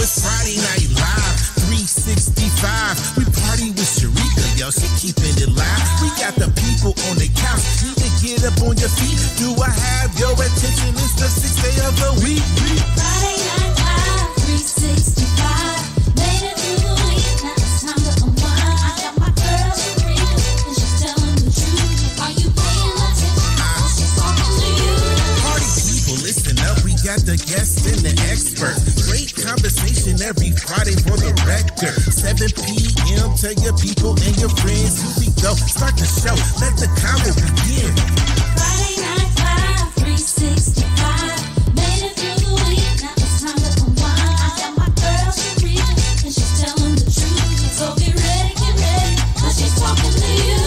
it's Friday Night Live, 365. We party with Sharika, yo, she keeping it live. We got the people on the couch, need to get up on your feet. Do I have your attention? It's the 6th day of the week. Friday Night Live, 365. Made it through the week, now it's time to unwind. I got my girl Sharika, and she's telling the truth. Are you paying attention? She's talking to you. Party people, listen up, we got the guests and the experts. Great conversation every Friday for the record. 7 p.m. Tell your people and your friends. Here we go, start the show, let the convo begin. Friday Night Live, 365. Made it through the week, now it's time to unwind. I got my girl Sharika, and she's telling the truth. So get ready, cause she's talking to you.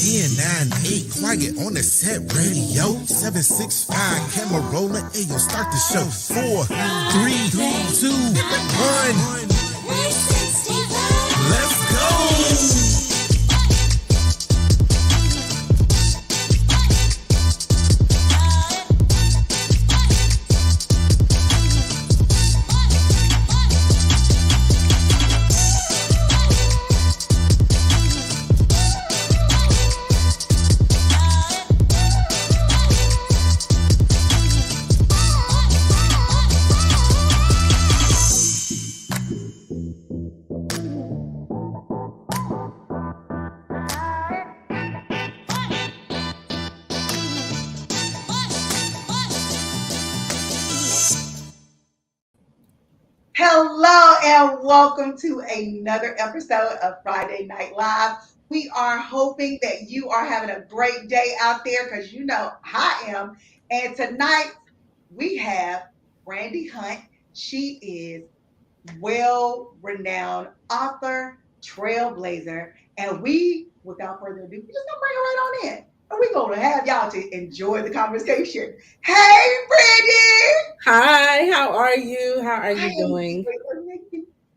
10, 9, 8, quiet on the set radio. 765, camera rolling, ayo, start the show. 4, 3, 2, 1. 365. Let's go! Hello and welcome to another episode of Friday Night Live. We are hoping that you are having a great day out there because you know I am. And tonight we have Brandy Hunt. She is well-renowned author, trailblazer, and we, without further ado, we just gonna bring her right on in. And we're gonna have y'all to enjoy the conversation. Hey, Brandy! Hi, how are you? How are you doing?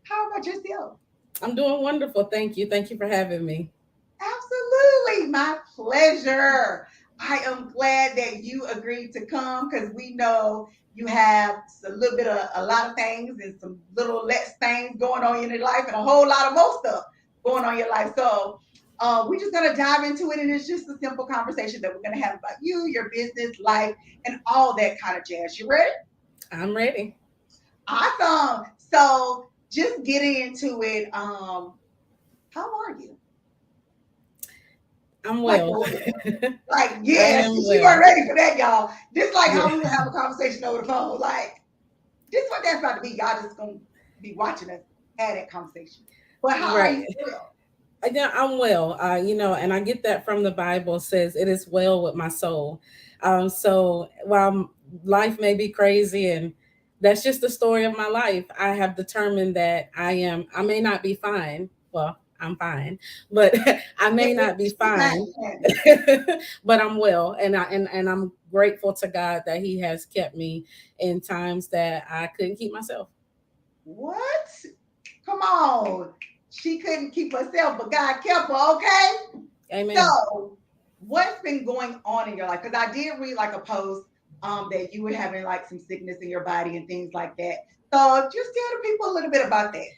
How about yourself? I'm doing wonderful. Thank you. Thank you for having me. Absolutely, my pleasure. I am glad that you agreed to come because we know you have a little bit of a lot of things and some little less things going on in your life and a whole lot of more stuff going on in your life. So we're just going to dive into it, and it's just a simple conversation that we're going to have about you, your business, life, and all that kind of jazz. You ready? I'm ready. Awesome. So just getting into it, how are you? I'm well. Yes, she wasn't ready for that, y'all. Just like how we would have a conversation over the phone. Like, this is what that's about to be. Y'all just going to be watching us have that conversation. But how are you feeling? Yeah, I'm well. And I get that from the Bible. It says it is well with my soul. So while life may be crazy and that's just the story of my life, I have determined that I may not be fine. Well, I'm fine, but I may not be fine, but I'm well. And I'm grateful to God that He has kept me in times that I couldn't keep myself. What? Come on. She couldn't keep herself, but God kept her, okay? Amen. So what's been going on in your life? Because I did read like a post that you were having like some sickness in your body and things like that. So just tell the people a little bit about that.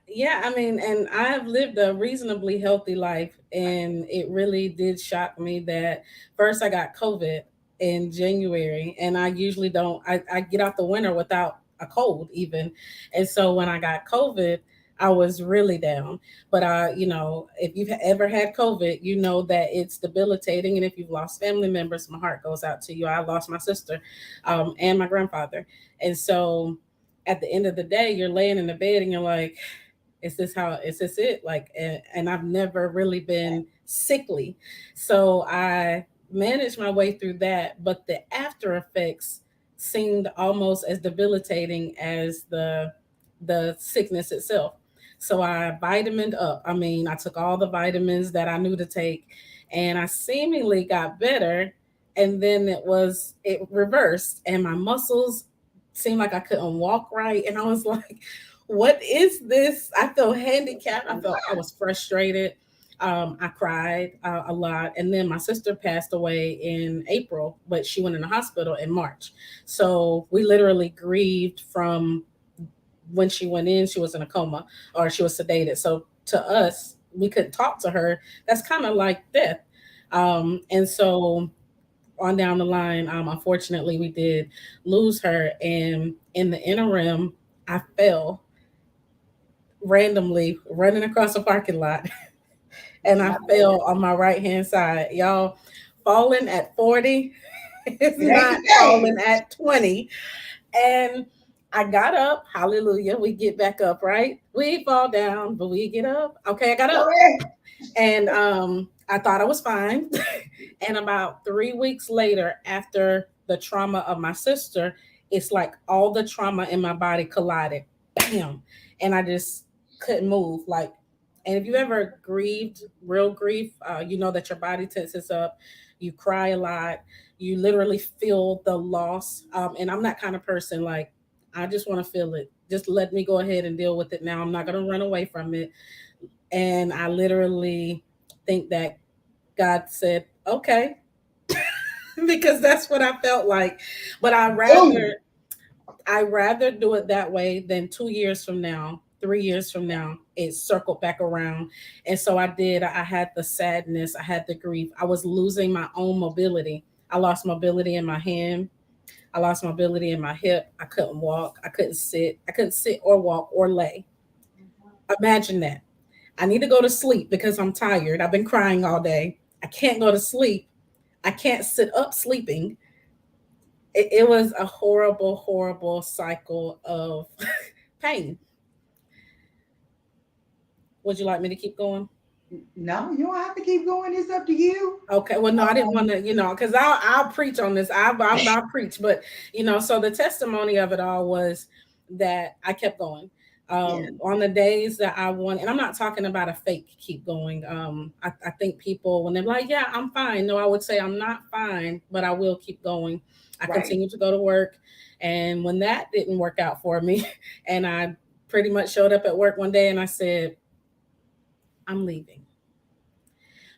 Yeah, I mean, and I have lived a reasonably healthy life, and it really did shock me that first I got COVID in January, and I usually I get out the winter without a cold even. And so when I got COVID, I was really down. But if you've ever had COVID, you know that it's debilitating. And if you've lost family members, my heart goes out to you. I lost my sister and my grandfather. And so at the end of the day, you're laying in the bed and you're like, is this it? Like, and I've never really been sickly. So I managed my way through that. But the after effects seemed almost as debilitating as the sickness itself. So I vitamined up. I mean, I took all the vitamins that I knew to take, and I seemingly got better. And then it reversed, and my muscles seemed like I couldn't walk right. And I was like, what is this? I felt handicapped. I was frustrated. I cried a lot. And then my sister passed away in April, but she went in the hospital in March. So we literally grieved from when she went in, she was in a coma or she was sedated. So to us, we couldn't talk to her. That's kind of like death. And so on down the line, unfortunately, we did lose her. And in the interim, I fell randomly running across a parking lot and I fell on my right hand side. Y'all, falling at 40 is It ain't not the same. falling at 20. And I got up. Hallelujah. We get back up, right? We fall down, but we get up. Okay, I got Go up. ahead. And I thought I was fine. And about 3 weeks later, after the trauma of my sister, it's like all the trauma in my body collided. Bam. And I just couldn't move. Like, and if you ever grieved, real grief, you know that your body tenses up, you cry a lot, you literally feel the loss. And I'm that kind of person, like, I just want to feel it. Just let me go ahead and deal with it now. I'm not going to run away from it. And I literally think that God said, okay, because that's what I felt like. But Boom. I rather do it that way than 2 years from now, 3 years from now, it circled back around. And so I did. I had the sadness, I had the grief. I was losing my own mobility. I lost mobility in my hand. I lost mobility in my hip. I couldn't walk. I couldn't sit. I couldn't sit or walk or lay. Imagine that. I need to go to sleep because I'm tired. I've been crying all day. I can't go to sleep. I can't sit up sleeping. It was a horrible, horrible cycle of pain. Would you like me to keep going? No, you don't have to keep going. It's up to you. Okay. Well, no, I didn't want to, because I'll preach on this. I'll preach, but so the testimony of it all was that I kept going. Yeah. On the days that I won, and I'm not talking about a fake keep going. I think people when they're like, "Yeah, I'm fine," no, I would say I'm not fine, but I will keep going. I Right. continue to go to work, and when that didn't work out for me, and I pretty much showed up at work one day and I said, "I'm leaving."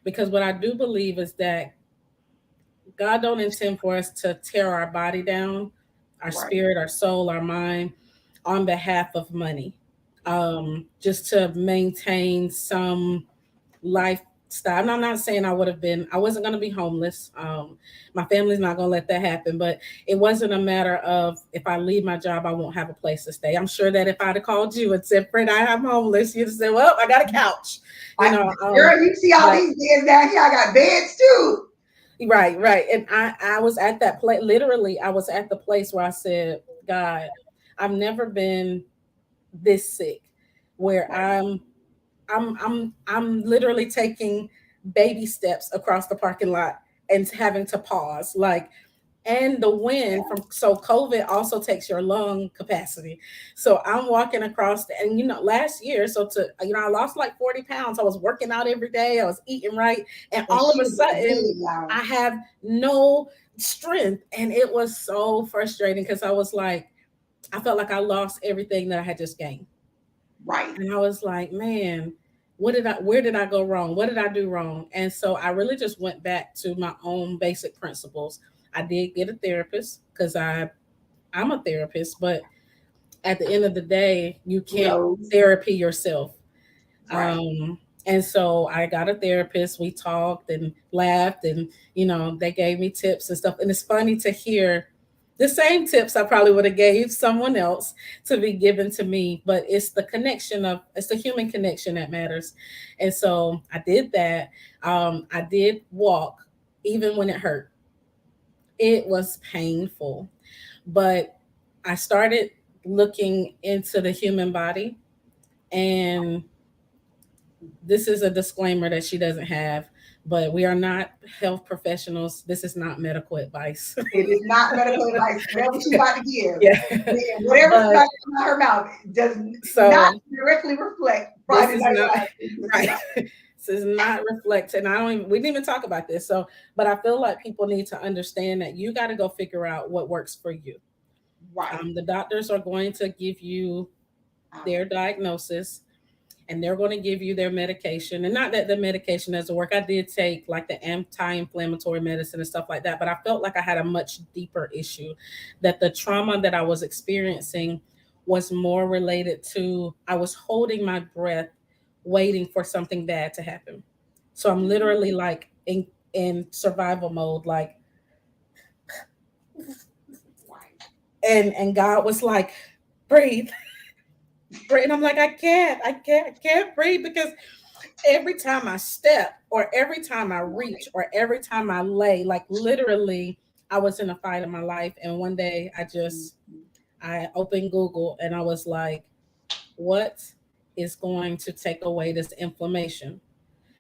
Because what I do believe is that God don't intend for us to tear our body down, our Right. spirit, our soul, our mind on behalf of money. Just to maintain some lifestyle. And I'm not saying I wasn't going to be homeless. My family's not going to let that happen, but it wasn't a matter of if I leave my job, I won't have a place to stay. I'm sure that if I'd have called you and said, "Friend, I'm homeless," you'd have said, "Well, I got a couch." You I, know, girl, you see all but these beds down here. I got beds too. right, right. And I was at that place, literally, I was at the place where I said, "God, I've never been this sick where Right. I'm literally taking baby steps across the parking lot and having to pause like and the wind from so COVID also takes your lung capacity. So I'm walking across and last year, so to I lost like 40 pounds. I was working out every day, I was eating right, and And all of she a was big, sudden y'all. I have no strength. And it was so frustrating because I was like, I felt like I lost everything that I had just gained. Right. And I was like, man, where did I go wrong? What did I do wrong? And so I really just went back to my own basic principles. I did get a therapist because I'm a therapist, but at the end of the day, you can't Kudos. therapy yourself. Right. And so I got a therapist. We talked and laughed, and they gave me tips and stuff. And it's funny to hear the same tips I probably would have gave someone else to be given to me, but it's the human connection that matters. And so I did that. I did walk even when it hurt. It was painful, but I started looking into the human body, and this is a disclaimer that she doesn't have, but we are not health professionals. This is not medical advice. It is not medical advice. Whatever she about to give, Yeah. whatever's But about to come out her mouth does not so directly reflect this Friday is Night not right. Live. This is not reflect, and we didn't even talk about this. So, but I feel like people need to understand that you got to go figure out what works for you. Right. The doctors are going to give you their diagnosis, and they're going to give you their medication. And not that the medication doesn't work. I did take like the anti-inflammatory medicine and stuff like that, but I felt like I had a much deeper issue, that the trauma that I was experiencing was more related to I was holding my breath, waiting for something bad to happen. So I'm literally like in survival mode, like, Right. and God was like, breathe, breathe. And I'm like, I can't breathe because every time I step or every time I reach or every time I lay, like literally, I was in a fight of my life. And one day Mhm. I opened Google and I was like, what is going to take away this inflammation?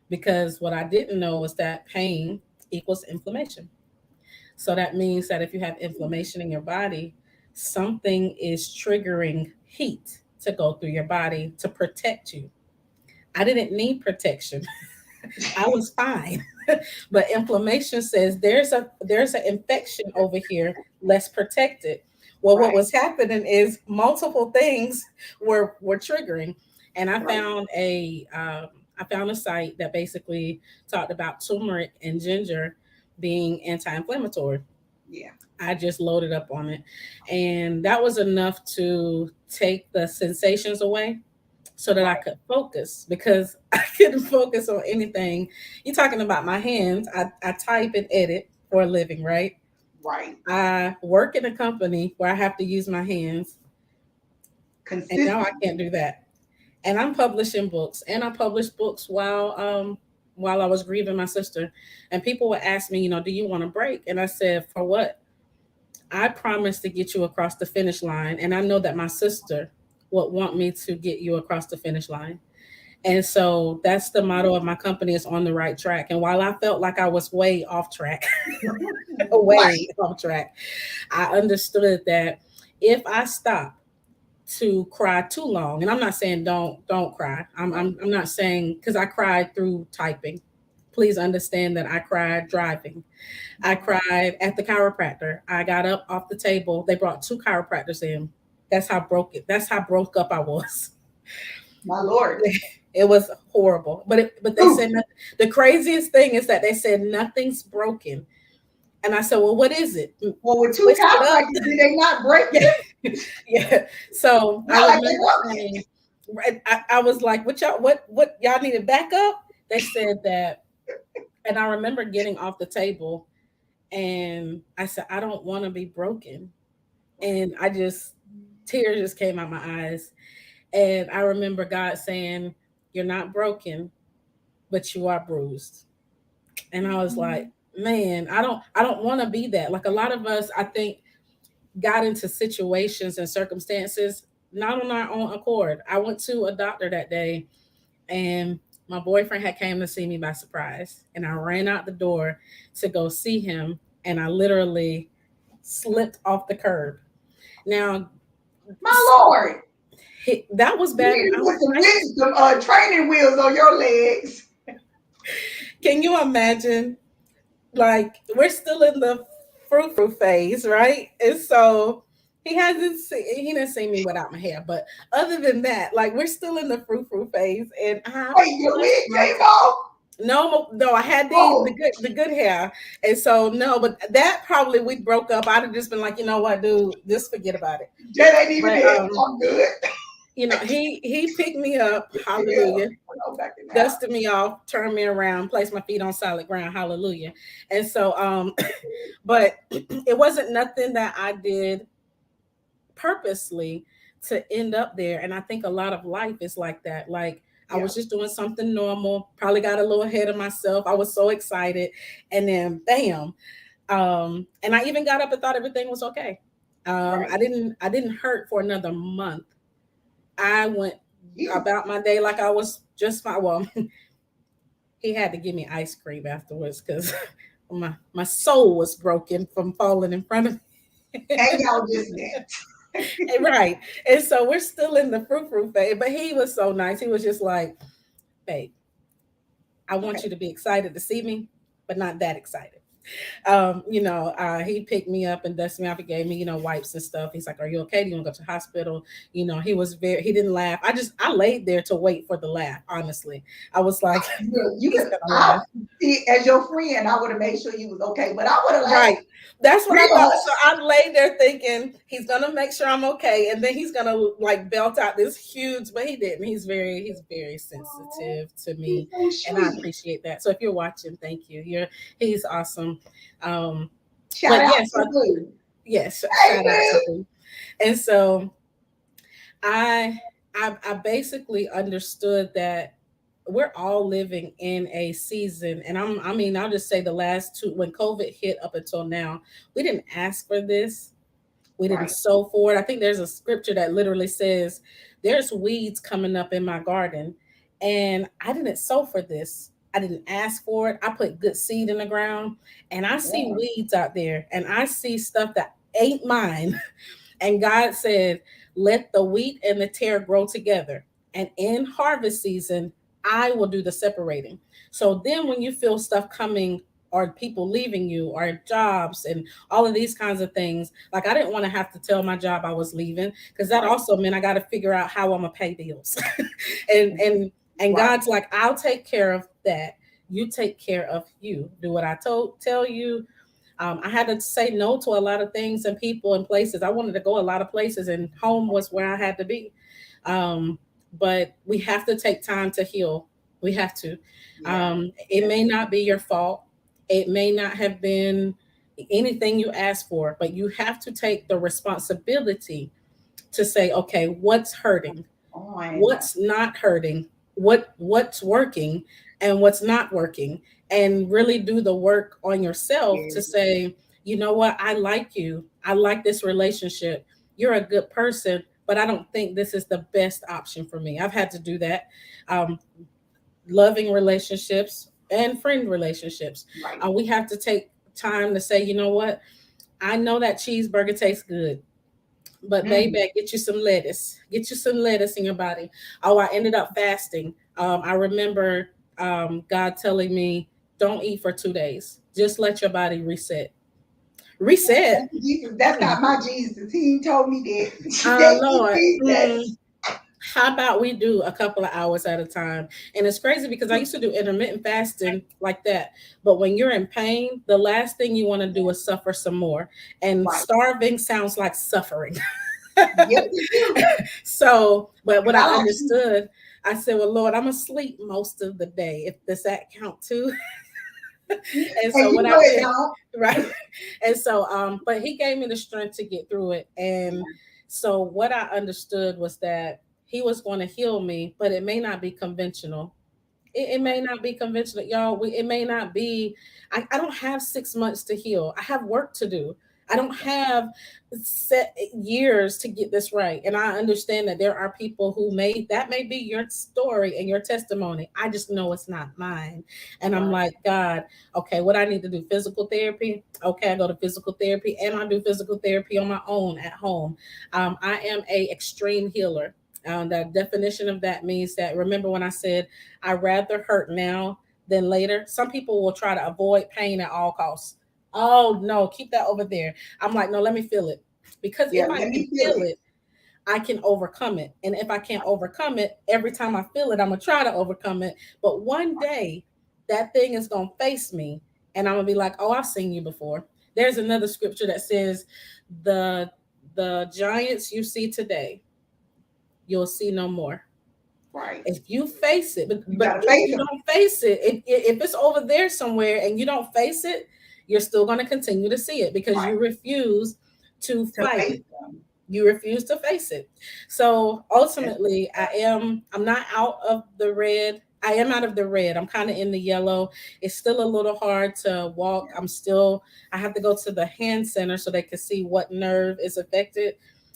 Because what I didn't know was that pain equals inflammation. So that means that if you have inflammation in your body, something is triggering heat to go through your body to protect you. I didn't need protection. I was fine. But inflammation says there's an infection over here. Let's protect it. Well, what Right. was happening is multiple things were triggering, and Right. I found a site that basically talked about turmeric and ginger being anti-inflammatory. Yeah. I just loaded up on it, and that was enough to take the sensations away so that I Right. could focus because I couldn't focus on anything. You're talking about my hands. I type and edit for a living, right? Right. I work in a company where I have to use my hands, and now I Consistently. can't do that. And I'm publishing books, and I published books while I was grieving my sister. And people would ask me, do you want a break? And I said, for what? I promised to get you across the finish line, and I know that my sister would want me to get you across the finish line. And so that's the motto of my company, is on the right track. And while I felt like I was way off track, Right. way off track, I understood that if I stop to cry too long, and I'm not saying don't cry. I'm not saying, because I cried through typing. Please understand that I cried driving. I cried at the chiropractor. I got up off the table. They brought two chiropractors in. That's how broke up I was. My Lord. It was horrible. But they Ooh. said the craziest thing is that they said nothing's broken. And I said, well, what is it? Well, with two Twist it up. chiropractors, did they not break Yeah, it? yeah. So I Not like they remember broke it. saying, right, I was like, what y'all needed backup? They said that, and I remember getting off the table and I said, I don't want to be broken. And tears just came out my eyes. And I remember God saying, you're not broken, but you are bruised. And I was like, man, I don't want to be that. Like a lot of us, I think, got into situations and circumstances not on our own accord. I went to a doctor that day, and my boyfriend had came to see me by surprise, and I ran out the door to go see him, and I literally slipped off the curb. Now, My Lord. that was You bad. need to put some training wheels on your legs. Can you imagine? Like, we're still in the frou phase, right? And so he didn't see me without my hair, but other than that, like, we're still in the frou phase, and I Wait, your pushed wig my came off? no, I had the Oh, good hair, and so no, but that probably we broke up. I'd have just been like, you know what, dude, just forget about it. that ain't even But it. I'm good. he picked me up, Yeah. hallelujah, Go back in the house. dusted me off, turned me around, placed my feet on solid ground, hallelujah. And so but it wasn't nothing that I did purposely to end up there. And I think a lot of life is like that. Like, I Yeah. was just doing something normal, probably got a little ahead of myself. I was so excited. And then bam. And I even got up and thought everything was okay. Right. I didn't hurt for another month. I went You. about my day like I was just fine. Well, he had to give me ice cream afterwards because my soul was broken from falling in front of me. And y'all just met. Right. And so we're still in the frou phase. But he was so nice. He was just like, babe, I want Okay. you to be excited to see me, but not that excited. He picked me up and dusted me off. He gave me, wipes and stuff. He's like, "Are you okay? Do you want to go to the hospital?" He didn't laugh. I laid there to wait for the laugh. Honestly, I was like, You he's could, gonna I, laugh. see, as your friend, I would have made sure you was okay, but I would have Right. laughed That's what I real thought. hard. So I lay there thinking he's gonna make sure I'm okay, and then he's gonna like belt out this huge. But he didn't. He's very Oh, sensitive to he's me, so and I sweet. appreciate that. So if you're watching, thank you. He's awesome. Um, Shout but out yes, to Blue. yes, Hey, shout out to Blue. you. And so I I basically understood that we're all living in a season, and I'll just say the last two, when COVID hit up until now, we didn't ask for this. We didn't Right. sow for it. I think there's a scripture that literally says there's weeds coming up in my garden, and I didn't sow for this. I didn't ask for it. I put good seed in the ground, and I see Yeah. weeds out there, and I see stuff that ain't mine. And God said, "Let the wheat and the tare grow together. And in harvest season, I will do the separating." So then, when you feel stuff coming, or people leaving you, or jobs, and all of these kinds of things, like I didn't want to have to tell my job I was leaving, because that Right. also meant I got to figure out how I'm gonna pay bills. and Right. God's like, "I'll take care of that. You take care of you. Do what I tell you." I had to say no to a lot of things and people and places. I wanted to go a lot of places, and home was where I had to be. Um, but we have to take time to heal. We have to. Yeah. It may not be your fault. It may not have been anything you asked for, but you have to take the responsibility to say, okay, what's hurting? On. What's not hurting, what's working, and what's not working, and really do the work on yourself Yeah. to say, you know what, I like you, I like this relationship, you're a good person, but I don't think this is the best option for me. I've had to do that. um, Loving relationships and friend relationships, Right. we have to take time to say, you know what, I know that cheeseburger tastes good, but Mm. baby, get you some lettuce. Get you some lettuce in your body. Oh, I ended up fasting. I remember God telling me, don't eat for 2 days. Just let your body reset. Reset. That's Jesus. That's Mm. not my Jesus. He ain't told me that. That's Lord. Jesus. How about we do a couple of hours at a time? And it's crazy because I used to do intermittent fasting like that. But when you're in pain, the last thing you want to do is suffer some more. And Right. starving sounds like suffering. Yes, it do. So, but what And I I like you. understood, I said, "Well, Lord, I'm asleep most of the day. If does that count too?" And And so you what know I it, did, dog. right? And so, but He gave me the strength to get through it. And so what I understood was that He was going to heal me, but it may not be conventional. It may not be conventional, y'all. It may not be. I don't have 6 months to heal. I have work to do. I don't have set years to get this right. And I understand that there are people who may be your story and your testimony. I just know it's not mine. And I'm Right. like, God, okay, what I need to do, physical therapy. Okay, I go to physical therapy, and I do physical therapy on my own at home. I am a extreme healer. The definition of that means that, remember when I said I rather hurt now than later? Some people will try to avoid pain at all costs. Oh no, keep that over there. I'm like, no, let me feel it. Because Yeah, if I let can me feel feel it. it, I can overcome it. And if I can't overcome it, every time I feel it, I'm gonna try to overcome it. But one day that thing is gonna face me, and I'm gonna be like, oh, I've seen you before. There's another scripture that says, the the giants you see today, you'll see no more. Right. If you face it, but, You but gotta if face you them don't face it, if it's over there somewhere and you don't face it, you're still going to continue to see it because right you refuse to to fight face it. them. You refuse to face it. So ultimately, I'm not out of the red. I am out of the red. I'm kind of in the yellow. It's still a little hard to walk. I have to go to the hand center so they can see what nerve is affected.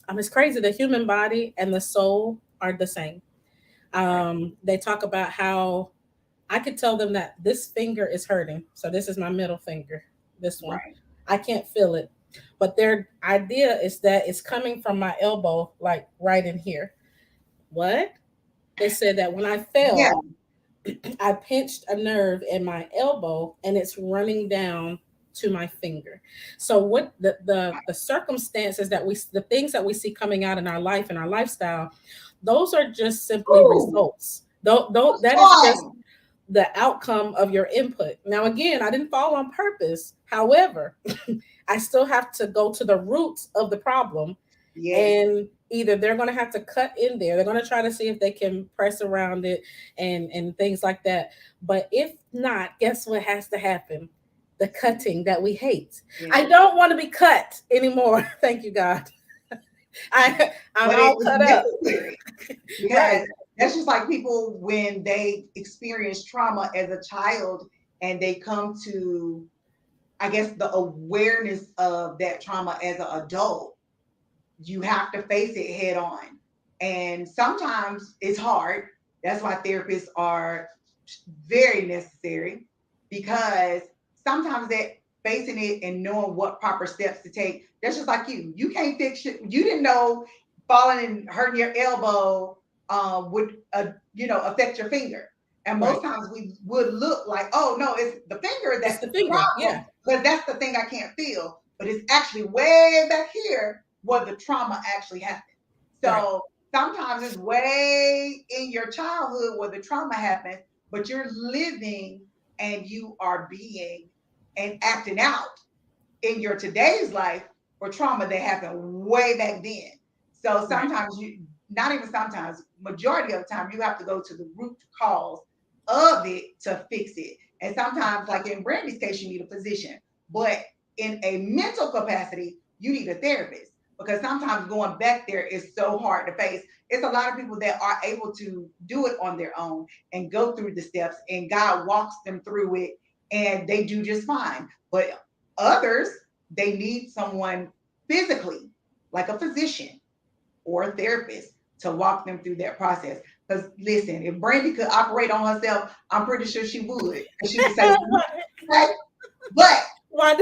It's crazy. The human body and the soul are the same. Right. They talk about how I could tell them that this finger is hurting. So this is my middle finger, this one. Right. I can't feel it. But their idea is that it's coming from my elbow, like right in here. What? They said that when I Yeah. fell, I pinched a nerve in my elbow and it's running down. to my finger. So what the circumstances that the things that we see coming out in our life and our lifestyle, those are just simply Ooh, results. Though that is just fun. the outcome of your input. Now, again, I didn't fall on purpose. However, I still have to go to the roots of the problem, Yes. and either they're going to have to cut in there, they're going to try to see if they can press around it and things like that. But if not, guess what has to happen? The cutting that we hate. I Yes. don't want to be cut anymore. Thank you, God. I'm But it all was cut up. necessary Right. because that's just like people when they experience trauma as a child and they come to, I guess, the awareness of that trauma as an adult. You have to face it head on. And sometimes it's hard. That's why therapists are very necessary because sometimes that facing it and knowing what proper steps to take, that's just like you. You can't fix it. You didn't know falling and hurting your elbow would, affect your finger. And most Right. times we would look like, oh no, it's the finger It's that's the the finger. problem Yeah. because that's the thing I can't feel. But it's actually way back here where the trauma actually happened. Right. So sometimes it's way in your childhood where the trauma happened, but you're living and you are being and acting out in your today's life for trauma that happened way back then. So Right. sometimes you, not even sometimes, majority of the time, you have to go to the root cause of it to fix it. And sometimes, like in Brandy's case, you need a physician. But in a mental capacity, you need a therapist because sometimes going back there is so hard to face. It's a lot of people that are able to do it on their own and go through the steps, and God walks them through it, and they do just fine. But others, they need someone physically, like a physician or a therapist, to walk them through that process. Because listen, if Brandy could operate on herself, I'm pretty sure she would. And she would say, okay, but why,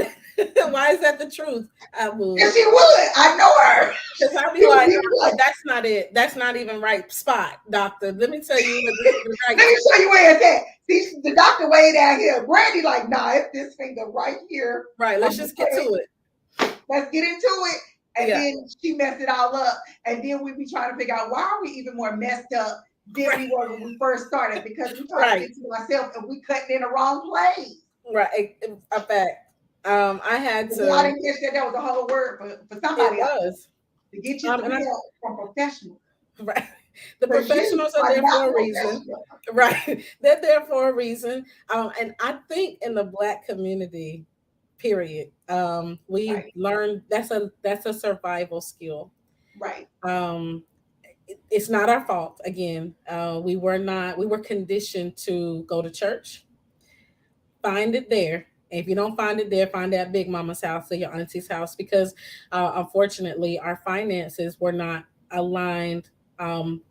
why is that the truth? I would. if she would, I know her. Because I'd be She would like, be like, that's not it. That's not even right spot, doctor. Let me tell you that this is the right let me spot. show you where it's at. See, the doctor way down here. Brandy, like, nah, it's this finger right here. Right. I'm Let's gonna just get to say, it. let's get into it. And Yeah. then she messed it all up. And then we be trying to figure out why are we even more messed up than we were when we first started because we tried to Right. get to ourselves and we cutting in the wrong place. Right. A fact. I had But I to. didn't catch that that was a whole word for It somebody out there was. to get you And some I help from professionals. right. The Because you professionals are are there not for a reason. professional. Right. They're there for a reason. And I think in the Black community, period, we Right, learned that's a survival skill. right, Um, it's not our fault. Again, we were conditioned to go to church, find it there. If you don't find it there, find that big mama's house or your auntie's house because unfortunately our finances were not aligned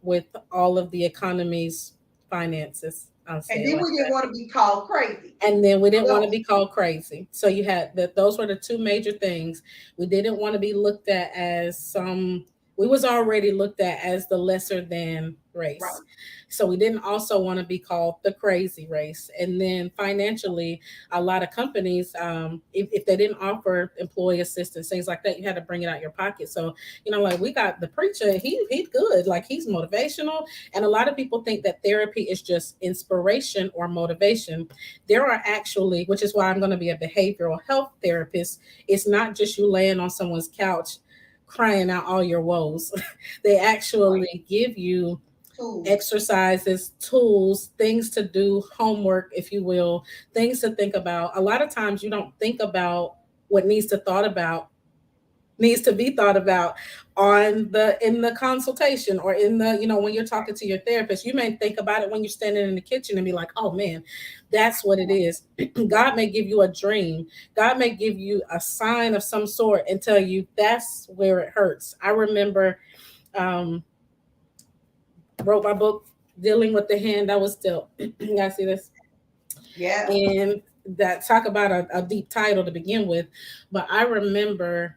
with all of the economy's finances. I'll say and it then like we didn't that. want to be called crazy. And then we didn't want to So, be called crazy. So you had that, those were the two major things. We didn't want to be looked at as some, we was already looked at as the lesser than race. right. So we didn't also want to be called the crazy race. And then financially, a lot of companies, if they didn't offer employee assistance, things like that, you had to bring it out your pocket. So, like we got the preacher, he's good, like he's motivational. And a lot of people think that therapy is just inspiration or motivation. There are actually, which is why I'm going to be a behavioral health therapist. It's not just you laying on someone's couch crying out all your woes. They Right. actually give you Tools. exercises, tools, things to do, homework, if you will, things to think about. A lot of times you don't think about what needs to be thought about on the in the consultation or in the when you're talking to your therapist. You may think about it when you're standing in the kitchen and be like, oh man, that's what it is. God may give you a dream, God may give you a sign of some sort and tell you that's where it hurts. I remember um wrote my book dealing with the hand I was dealt. You guys see this? Yeah. And that talk about a deep title to begin with. But I remember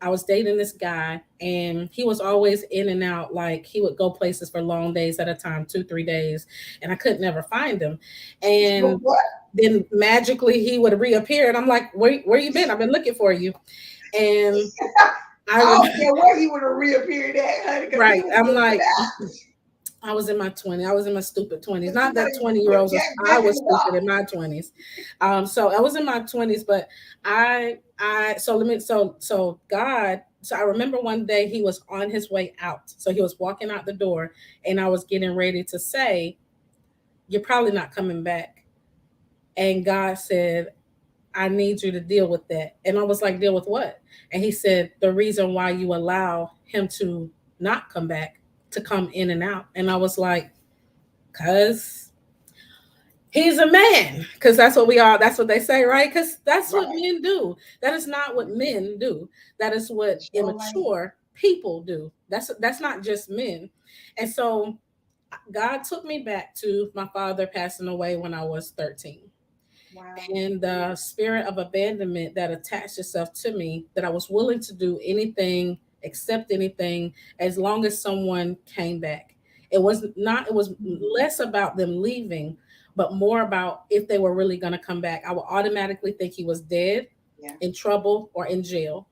I was dating this guy and he was always in and out. Like he would go places for long days at a time, 2, 3 days, and I could never find him. So And what? then magically he would reappear, and I'm like, where you been? I've been looking for you. And I I remember, don't care where he would have reappeared at, honey, because he right. was I'm looking like, out. I was in my 20s. I was in my stupid 20s. But you Not that better 20-year-olds put was, Jack I back in was the stupid box. in my 20s. So I was in my 20s, but so let me, so God, so I remember one day he was on his way out. So he was walking out the door, and I was getting ready to say, you're probably not coming back. And God said, I need you to deal with that. And I was like, deal with what? And he said, the reason why you allow him to not come back, to come in and out. And I was like, because he's a man. Because that's what we are. That's what they say, right? Because that's what Right. men do. That is not what men do. That is what Sure, man. immature people do. That's not just men. And so God took me back to my father passing away when I was 13, Wow. and the spirit of abandonment that attached itself to me, that I was willing to do anything, accept anything, as long as someone came back. It was Mhm. less about them leaving, but more about if they were really going to come back. I would automatically think he was dead, Yeah. in trouble, or in jail.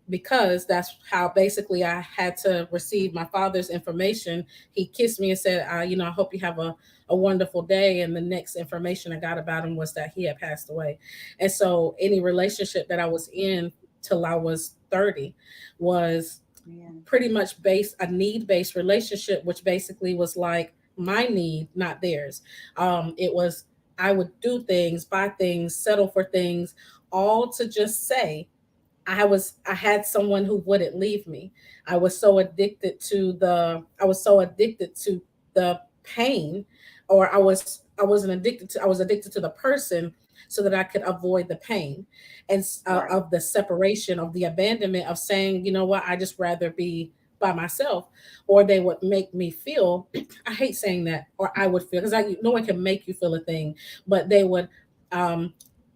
Because that's how basically I had to receive my father's information. He kissed me and said, I hope you have a wonderful day. And the next information I got about him was that he had passed away. And so any relationship that I was in till I was 30 was Man. pretty much based a need based relationship, which basically was like my need, not theirs. It was, I would do things, buy things, settle for things, all to just say I had someone who wouldn't leave me. I was so addicted to the pain, or I was addicted to the person, so that I could avoid the pain, and Right. of the separation, of the abandonment, of saying, you know what, I just rather be by myself. Or they would make me feel, I hate saying that, or I would feel, because no one can make you feel a thing, but they would um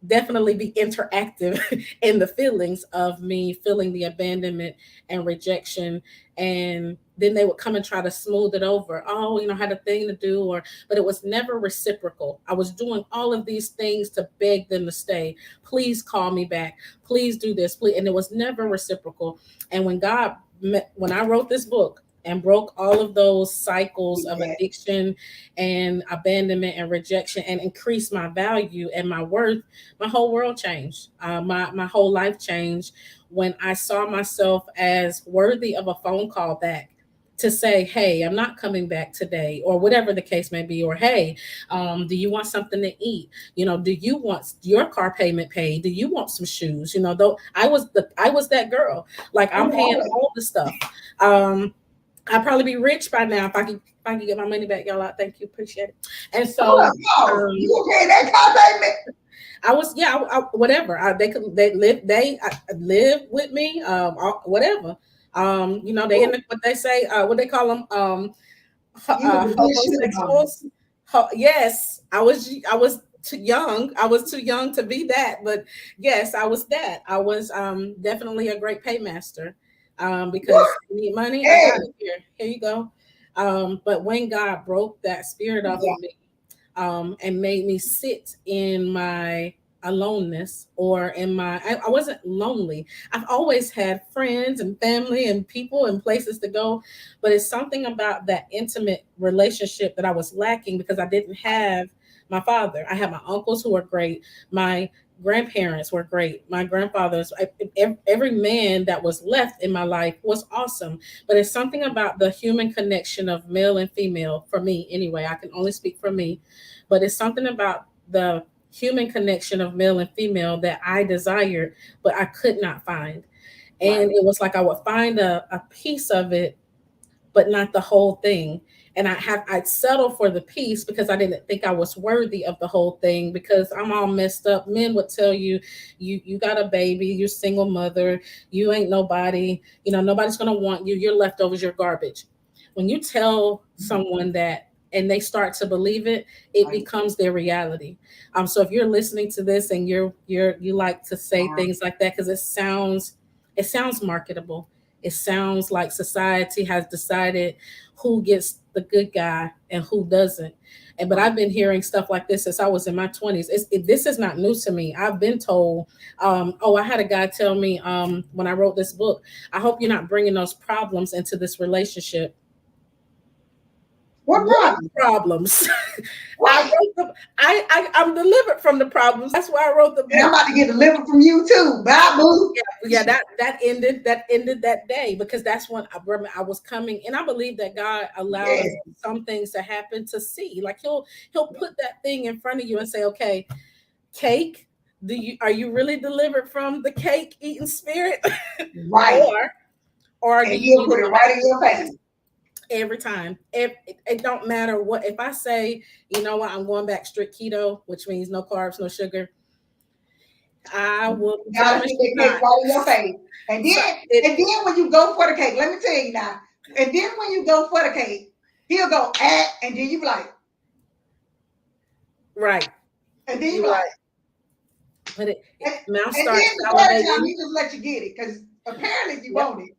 definitely be interactive in the feelings of me feeling the abandonment and rejection. And then they would come and try to smooth it over. Oh, I had a thing to do, but it was never reciprocal. I was doing all of these things to beg them to stay. Please call me back. Please do this, please. And it was never reciprocal. And when I wrote this book and broke all of those cycles of Yeah. addiction and abandonment and rejection, and increased my value and my worth, my whole world changed. My whole life changed when I saw myself as worthy of a phone call back, to say, hey, I'm not coming back today, or whatever the case may be. Or, hey, do you want something to eat? Do you want your car payment paid? Do you want some shoes? Though I was that girl. Like, I I'm know paying all of it. all the stuff. I'd probably be rich by now if I could get my money back, y'all. I thank you, appreciate it. And Hold so up. Oh, um, you okay? That car payment? I was, yeah, whatever. They live with me, whatever. They in Ooh, the, what they say, what they call them, you was a good sugar mama. homosexuals. Yes, I was too young. I was too young to be that, but yes, I was that. I was definitely a great paymaster. Woo! Because you need money, I got Hey. it here. Here you go. But when God broke that spirit off Yeah. of me, and made me sit in my aloneness, or I wasn't lonely. I've always had friends and family and people and places to go, but it's something about that intimate relationship that I was lacking, because I didn't have my father. I had my uncles who were great. My grandparents were great. My grandfathers, every man that was left in my life was awesome. But it's something about the human connection of male and female, for me anyway. I can only speak for me, but it's something about the human connection of male and female that I desired, but I could not find. Right. And it was like I would find a piece of it, but not the whole thing. And I'd settle for the piece, because I didn't think I was worthy of the whole thing, because I'm all messed up. Men would tell you, you got a baby, you're single mother, you ain't nobody, nobody's gonna want you, you're leftovers, you're garbage. When you tell Mhm. someone that, and they start to believe it, it Right. becomes their reality. So if you're listening to this and you like to say Wow. things like that, because it sounds marketable. It sounds like society has decided who gets the good guy and who doesn't. And but I've been hearing stuff like this since I was in my 20s. This is not new to me. I've been told. I had a guy tell me when I wrote this book, I hope you're not bringing those problems into this relationship. What What problem? problems? I Right. wrote I'm delivered from the problems. That's why I wrote the And I'm book. about to get delivered from you too. Bye, boo. Yeah, that ended that day, because that's when I remember I was coming, and I believe that God allows Yeah. some things to happen to see. Like he'll put that thing in front of you and say, okay, cake, are you really delivered from the cake eating spirit? Right. or or do And you he'll need to put it go back right to in the your past? face. Every time. It don't matter what. If I say, you know what, I'm going back strict keto, which means no carbs, no sugar, I will You gotta promise see you that cake not. right in your face. And So then it and then when you go for the cake, let me tell you now. And then when you go for the cake, he'll go and then you be like, right. and then you be You're like, right. But and, mouth and then starts the third time salivating. he just let you get it because apparently you Yep. want it.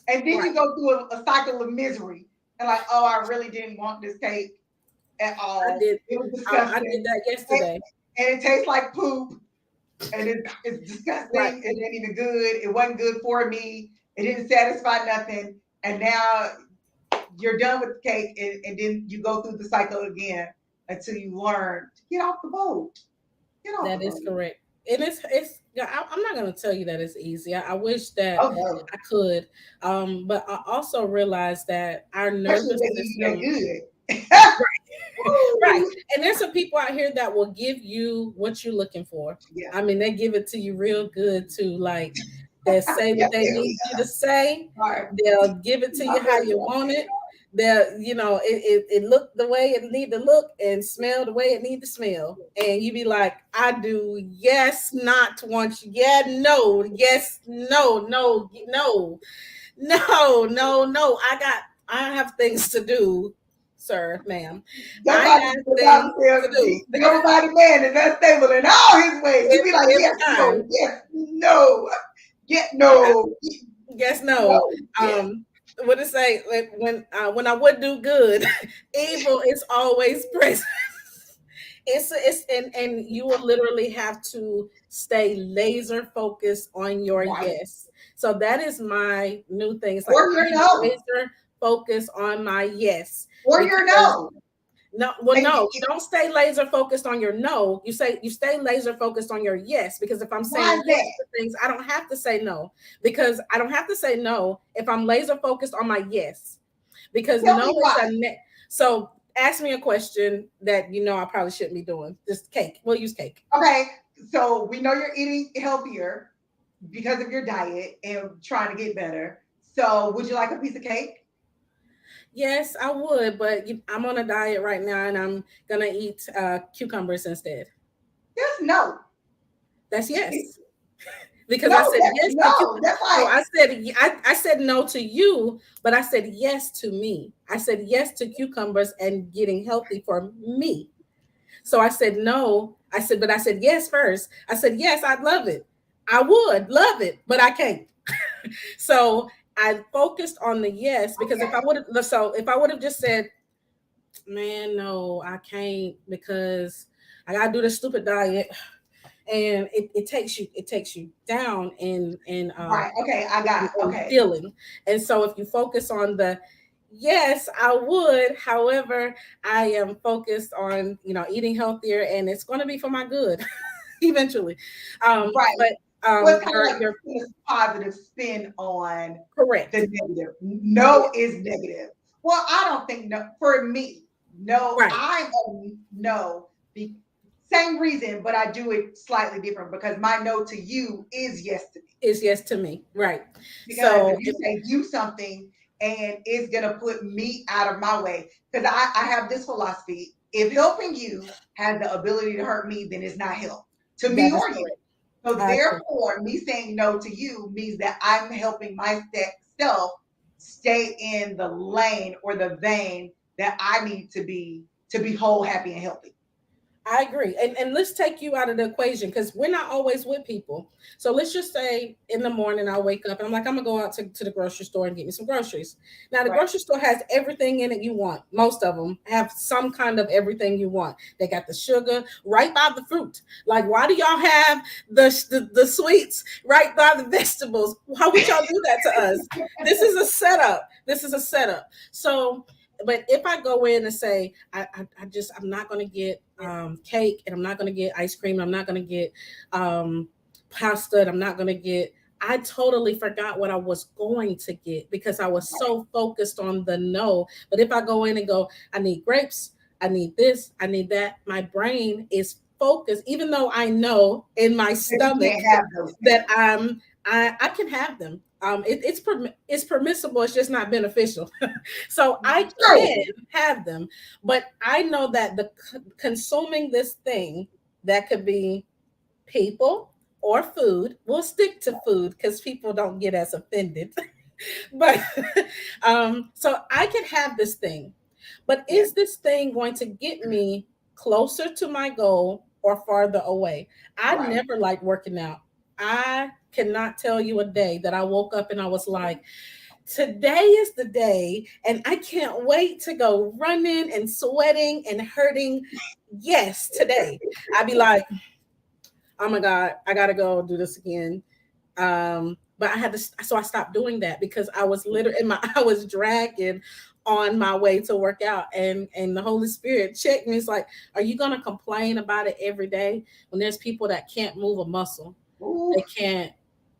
And then Right. you go through a cycle of misery and like, oh, I really didn't want this cake at I all. did. It was I did disgusting. that And, yesterday. and it tastes like poop. And it's Right. disgusting. It ain't even good. It wasn't good for me. It didn't satisfy nothing. And now you're done with the cake, and then you go through the cycle again until you learn to get off the boat. Get off the That is boat. correct. And it's yeah, I'm not gonna tell you that it's easy. I wish that Oh no. I could. But I also realize that our Especially if nervous they give system. you that good. Right. Woo! And there's some people out here that will give you what you're looking for. Yeah. I mean, they give it to you real good too. Like they'll say Yeah, what they hell need you to say. yeah. All right. They'll give it to My you how you bad. want it. It look the way it need to look and smell the way it need to smell. And you be like, I do yes, not want you. Yeah, no, yes, no, no, no, no. I have things to do, sir, ma'am. I have The things Bible says, to do no mighty man is unstable in all his ways. You be like, every yes, no, time. yes, no, yes, no, Yes, no. no, yes. Um, what to say? Like, when I would do good, evil is always present. It's and you will literally have to stay laser focused on your Right. yes. So that is my new thing. It's like Or your I am no. laser focused on my yes, Or your because no. no, well, And no, you don't stay laser focused on your no. You stay laser focused on your yes. Because if I'm why saying is yes that? to things, I don't have to say no. Because I don't have to say no if I'm laser focused on my yes. Because Tell no me is why. so ask me a question that I probably shouldn't be doing. Just cake. We'll use cake. Okay, so we know you're eating healthier because of your diet and trying to get better. So would you like a piece of cake? Yes, I would, but I'm on a diet right now, and I'm gonna eat cucumbers instead. Just no. That's yes. Because I No, said that's yes to no. That's no, like I said no to you, but I said yes to me. I said yes to cucumbers and getting healthy for me. So I said no. But I said yes first. I said yes, I'd love it. I would love it, but I can't. So I focused on the yes, because okay. if I would have just said, man, no, I can't, because I gotta do this stupid diet, and it takes you down Right. Okay. I got in okay. feeling. And so if you focus on the yes, I would, however, I am focused on eating healthier, and it's going to be for my good eventually. Right. But Well, it's kind of like you're putting a positive spin on correct. the negative. Yeah, No is negative. Well, I don't think no for me. No, right. I'm a no. The same reason, but I do it slightly different because my no to you is yes to me. Is yes to me, right? Because if So you say do something and it's gonna put me out of my way, because I have this philosophy: if helping you has the ability to hurt me, then it's not help to me that is or you. correct. So I agree. therefore, me saying no to you means that I'm helping myself stay in the lane or the vein that I need to be whole, happy, and healthy. I agree. And let's take you out of the equation because we're not always with people. So let's just say in the morning I wake up and I'm like, I'm gonna go out to the grocery store and get me some groceries. Now the Right. grocery store has everything in it you want. Most of them have some kind of everything you want. They got the sugar right by the fruit. Like, why do y'all have the sweets right by the vegetables? How would y'all do that to us? This is a setup. This is a setup. So but if I go in and say I'm not going to get cake and I'm not going to get ice cream, I'm not going to get pasta, and I'm not going to get. I totally forgot what I was going to get because I was so focused on the no. But if I go in and go, I need grapes, I need this, I need that, my brain is focused, even though I know in my But you stomach can't have those that things. I can have them. It's permissible. It's just not beneficial. So I can True. have them, but I know that the consuming this thing that could be people or food. We'll stick to food because people don't get as offended. But so I can have this thing, but Yeah. is this thing going to get me closer to my goal or farther away? I Right. never liked working out. I cannot tell you a day that I woke up and I was like, today is the day, and I can't wait to go running and sweating and hurting. Yes, today. I'd be like, oh my God, I gotta go do this again. But I had to, so I stopped doing that because I was literally I was dragging on my way to work out, and the Holy Spirit checked me. It's like, are you gonna complain about it every day when there's people that can't move a muscle? Ooh, They can't.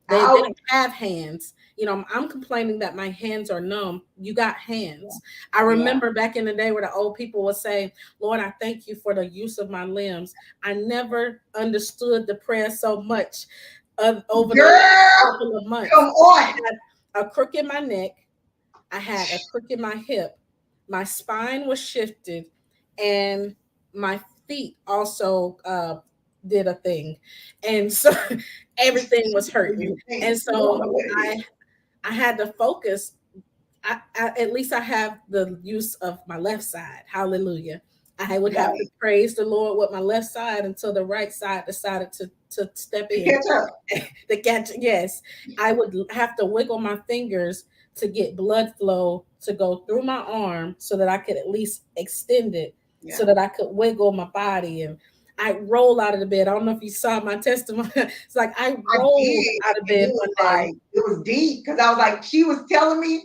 They ouch. don't have hands. You know, I'm complaining that my hands are numb. You got hands. I Yeah. remember back in the day where the old people would say, Lord, I thank you for the use of my limbs. I never understood the prayer so much over the last Girl, couple of months. come on. I had a crook in my neck. I had a crook in my hip. My spine was shifted, and my feet also did a thing, and so everything was hurting. You And don't so know what it is. I had to focus. At least I have the use of my left side. Hallelujah. I would have to Right. praise the Lord with my left side until the right side decided to step To in. catch up. The catch, yes, I would have to wiggle my fingers to get blood flow to go through my arm so that I could at least extend it so Yeah. that I could wiggle my body. And I roll out of the bed. I don't know if you saw my testimony. It's like I I rolled did. out of And it bed was one day. like, it was deep because I was like, she was telling me,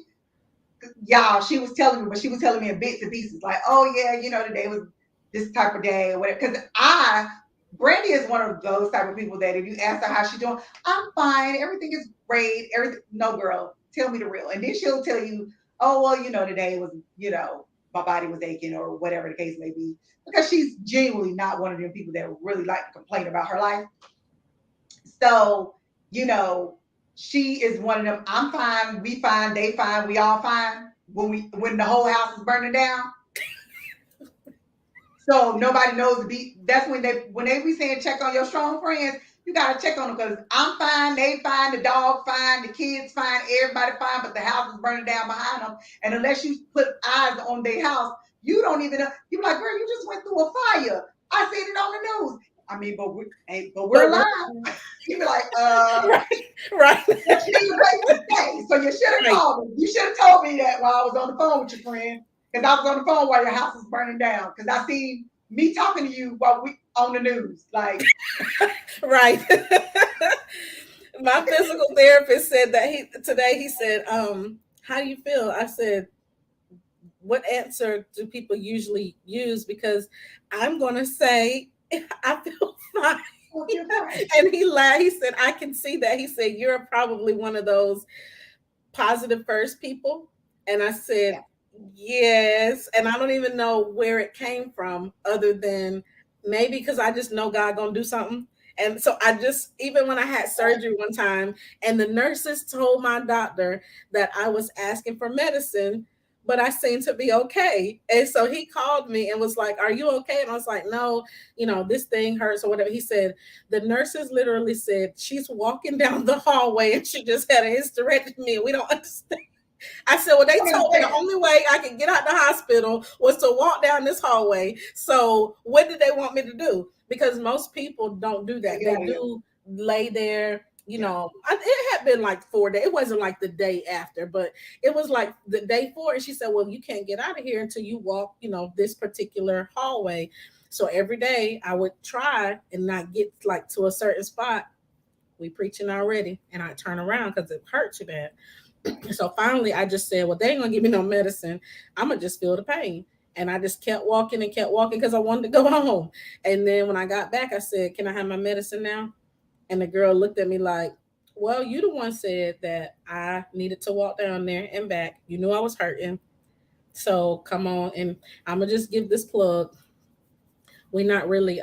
y'all, she was telling me, but she was telling me in bits and pieces, like, oh yeah, today was this type of day or whatever. Because Brandy is one of those type of people that if you ask her how she's doing, I'm fine, everything is great, everything. No, girl, tell me the real. And then she'll tell you, oh well, today was, my body was aching or whatever the case may be. Because she's genuinely not one of them people that really like to complain about her life. So, you know, she is one of them. I'm fine, we fine, they fine, we all fine. When the whole house is burning down, so nobody knows the beat. That's when they be saying check on your strong friends. You gotta check on them because I'm fine, they fine, the dog fine, the kids fine, everybody fine, but the house is burning down behind them. And unless you put eyes on their house, you don't even know. You be like, girl, you just went through a fire. I seen it on the news. I mean, but we're But alive. You be like, right, right, but you didn't wait to stay. So you should have right. called me. You should have told me that while I was on the phone with your friend. Because I was on the phone while your house was burning down. Because I seen me talking to you while we on the news. Like, Right. My physical therapist said that he said, how do you feel? I said, what answer do people usually use? Because I'm gonna say I feel fine. oh, you're fine. And he laughed. He said, I can see that. He said, you're probably one of those positive first people. And I Yeah. said, yes. And I don't even know where it came from other than maybe because I just know God gonna do something. And so I just, even when I had surgery one time and the nurses told my doctor that I was asking for medicine, but I seemed to be okay. And so he called me and was like, are you okay? And I was like, no, this thing hurts or whatever. He said, the nurses literally said, she's walking down the hallway and she just had a hysterectomy. We don't understand. I said, well, they Wait a told me the minute. only way I could get out the hospital was to walk down this hallway. So what did they want me to do? Because most people don't do that. Get They out of here. do lay there. Yeah. It had been like 4 days. It wasn't like the day after, but it was like the day 4. And she said, well, you can't get out of here until you walk, this particular hallway. So every day I would try and not get like to a certain spot. We preaching already. And I turn around because it hurt too bad. So finally, I just said, well, they ain't gonna give me no medicine. I'm gonna just feel the pain. And I just kept walking and kept walking because I wanted to go home. And then when I got back, I said, can I have my medicine now? And the girl looked at me like, well, you the one said that I needed to walk down there and back. You knew I was hurting. So come on. And I'm gonna just give this plug. We're not really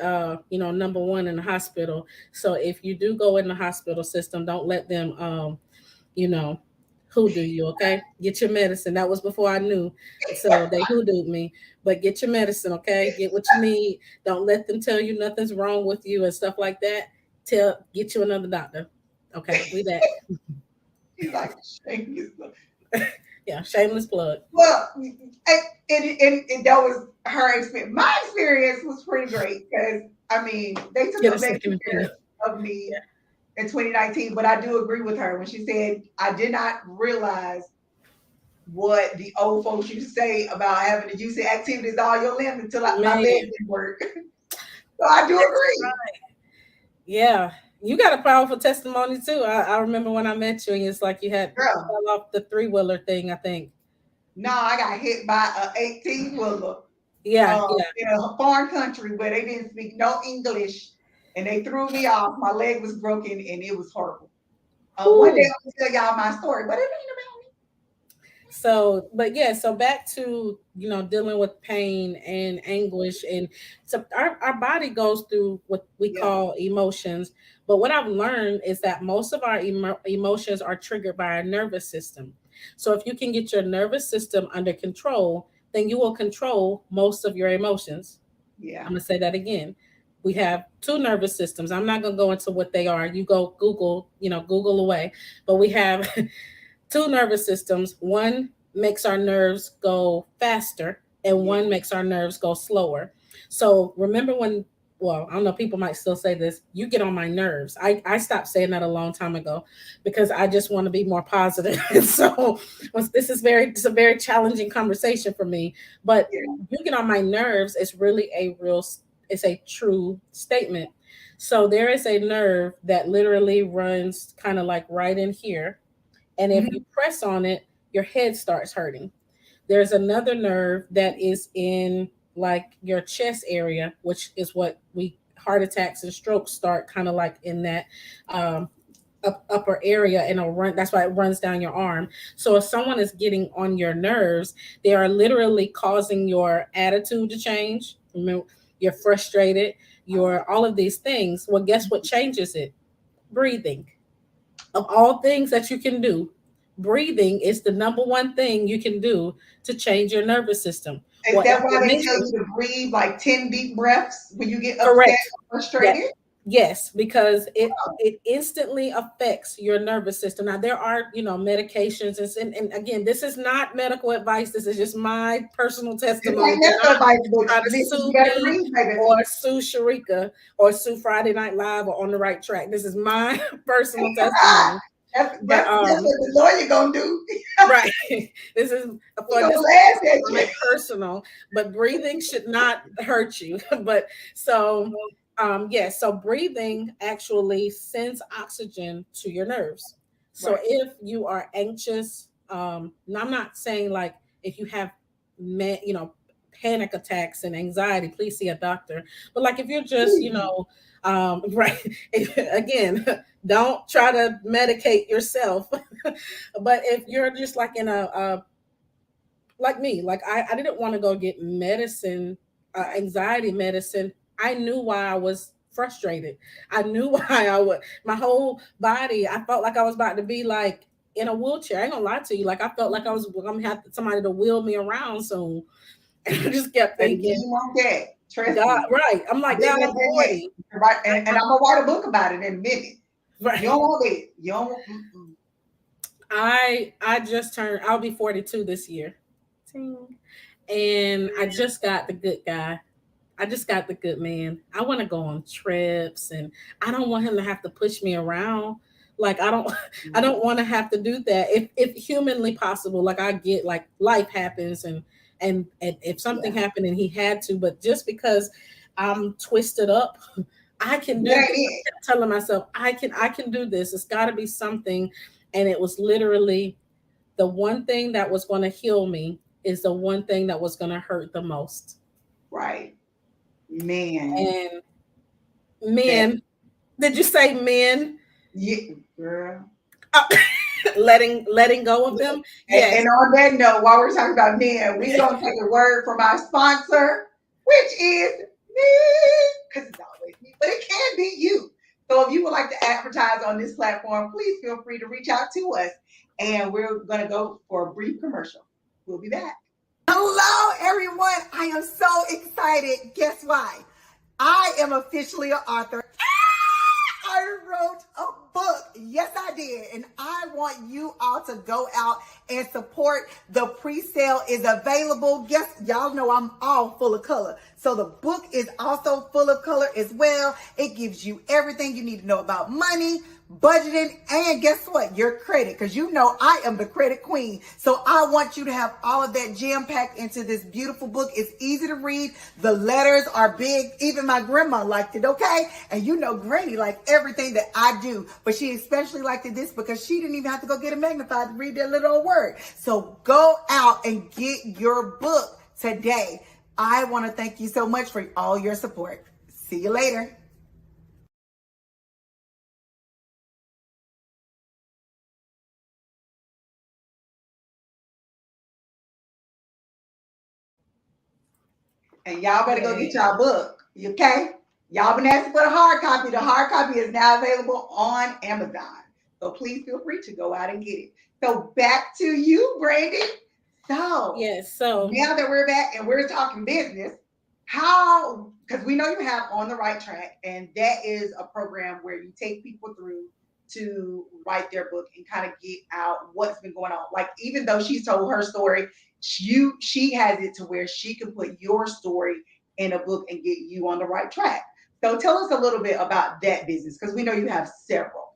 number one in the hospital. So if you do go in the hospital system, don't let them you know, hoodoo you, okay? Get your medicine. That was before I knew. So they hoodooed me. But get your medicine, okay? Get what you need. Don't let them tell you nothing's wrong with you and stuff like that. Get you another doctor. Okay, we that. He's like, shameless. Yeah, shameless plug. Well, and that was her experience. My experience was pretty great because, I mean, they took Get a amazing second care opinion. of me in 2019, but I do agree with her when she said, I did not realize what the old folks used to say about having to use the activities all your limbs until my Man, leg didn't work. So I do agree. yeah. You got a powerful testimony too. I remember when I met you and it's like you had Girl, fell off the 3-wheeler thing, I think. no, I got hit by a 18-wheeler Yeah, yeah. in a foreign country where they didn't speak no English and they threw me off. My leg was broken and it was horrible. One day Ooh. I'm gonna tell y'all my story, but it ain't So, but yeah, so back to, dealing with pain and anguish. And so our body goes through what we about me. call emotions. But what I've learned is that most of our emotions are triggered by our nervous system. So if you can get your nervous system under control, then you will control most of your emotions. Yeah. I'm going to say that again. We have 2 nervous systems. I'm not going to go into what they are. You go Google, Google away. But we have 2 nervous systems. One makes our nerves go faster, and Yeah. one makes our nerves go slower. So remember when, well, I don't know, people might still say this, you get on my nerves. I stopped saying that a long time ago because I just want to be more positive. And so it's a very challenging conversation for me. But Yeah. you get on my nerves, it's really it's a true statement. So there is a nerve that literally runs kind of like right in here. And if Mhm. you press on it, your head starts hurting. There's another nerve that is in like your chest area, which is what we heart attacks and strokes start kind of like in that um, upper area, and it'll run. That's why it runs down your arm. So if someone is getting on your nerves, they are literally causing your attitude to change. Remember, you're frustrated. You're all of these things. Well, guess what changes it? Breathing. Of all things that you can do, breathing is the number one thing you can do to change your nervous system. Is Well, that why they tell inflammation, you to breathe like 10 deep breaths when you get upset correct. or Yes, frustrated? yes, because it Oh, it instantly affects your nervous system. Now there are medications, and again, this is not medical advice. This is just my personal it's testimony. like Do medical not advice, but try to listen, you sue better me breathe, baby. or sue Sharika or sue Friday Night Live or On the Right Track. This is my personal testimony. That's, But that's what the lawyer gonna do. right. This is He for gonna this laugh at my you. personal, but breathing should not hurt you. But so yes, so breathing actually sends oxygen to your nerves. So Right. if you are anxious, and I'm not saying like if you have panic attacks and anxiety, please see a doctor. But like if you're just, right, again, don't try to medicate yourself. But if you're just like in a like me, like I didn't want to go get medicine, anxiety medicine. I knew why I was frustrated. I knew why my whole body, I felt like I was about to be like in a wheelchair. I ain't gonna lie to you. Like I felt like I was gonna have somebody to wheel me around soon. And I just kept Baby, you thinking, want that. Trust God, me. right. I'm like, Been God, there, I'm done that. 40. Right. And I'm gonna write a book about it in a minute. You Right. don't want it. You don't want I just turned. I'll be 42 this year. Ting. And I just got the good guy. I just got the good man. I want to go on trips, and I don't want him to have to push me around. Like I don't I don't want to have to do that if humanly possible. Like I get like life happens, and if something Yeah. happened and he had to, but just because I'm twisted up, I can do That this. I is. kept telling myself I can do this. It's got to be something, and it was literally the one thing that was going to heal me is the one thing that was going to hurt the most. Right. Man. And That men, did you say men? you girl. Uh, letting go of them? And Yes. on that note, while we're talking about men, we're gonna take a word from our sponsor, which is me, because it's always me, but it can be you. So if you would like to advertise on this platform, please feel free to reach out to us. And we're gonna go for a brief commercial. We'll be back. Hello, everyone. I am so excited. Guess why? I am officially an author. I wrote a book. Yes, I did. And I want you all to go out and support. The pre-sale is available. Yes, y'all know I'm all full of color. So the book is also full of color as well. It gives you everything you need to know about money, budgeting, and guess what? Your credit. Because you know I am the credit queen. So I want you to have all of that jam-packed into this beautiful book. It's easy to read. The letters are big. Even my grandma liked it, okay? And you know Granny liked everything that I do. But she especially liked it this because she didn't even have to go get it magnified to read that little old word. So go out and get your book today. I want to thank you so much for all your support. See you later. And y'all better go get Yay. y'all book. Okay? Y'all been asking for the hard copy. The hard copy is now available on Amazon. So please feel free to go out and get it. So back to you, Brandy. So Yes. So now that we're back and we're talking business, how, because we know you have On the Right Track, and that is a program where you take people through to write their book and kind of get out what's been going on. Like, even though she told her story, she has it to where she can put your story in a book and get you on the right track. So tell us a little bit about that business because we know you have several.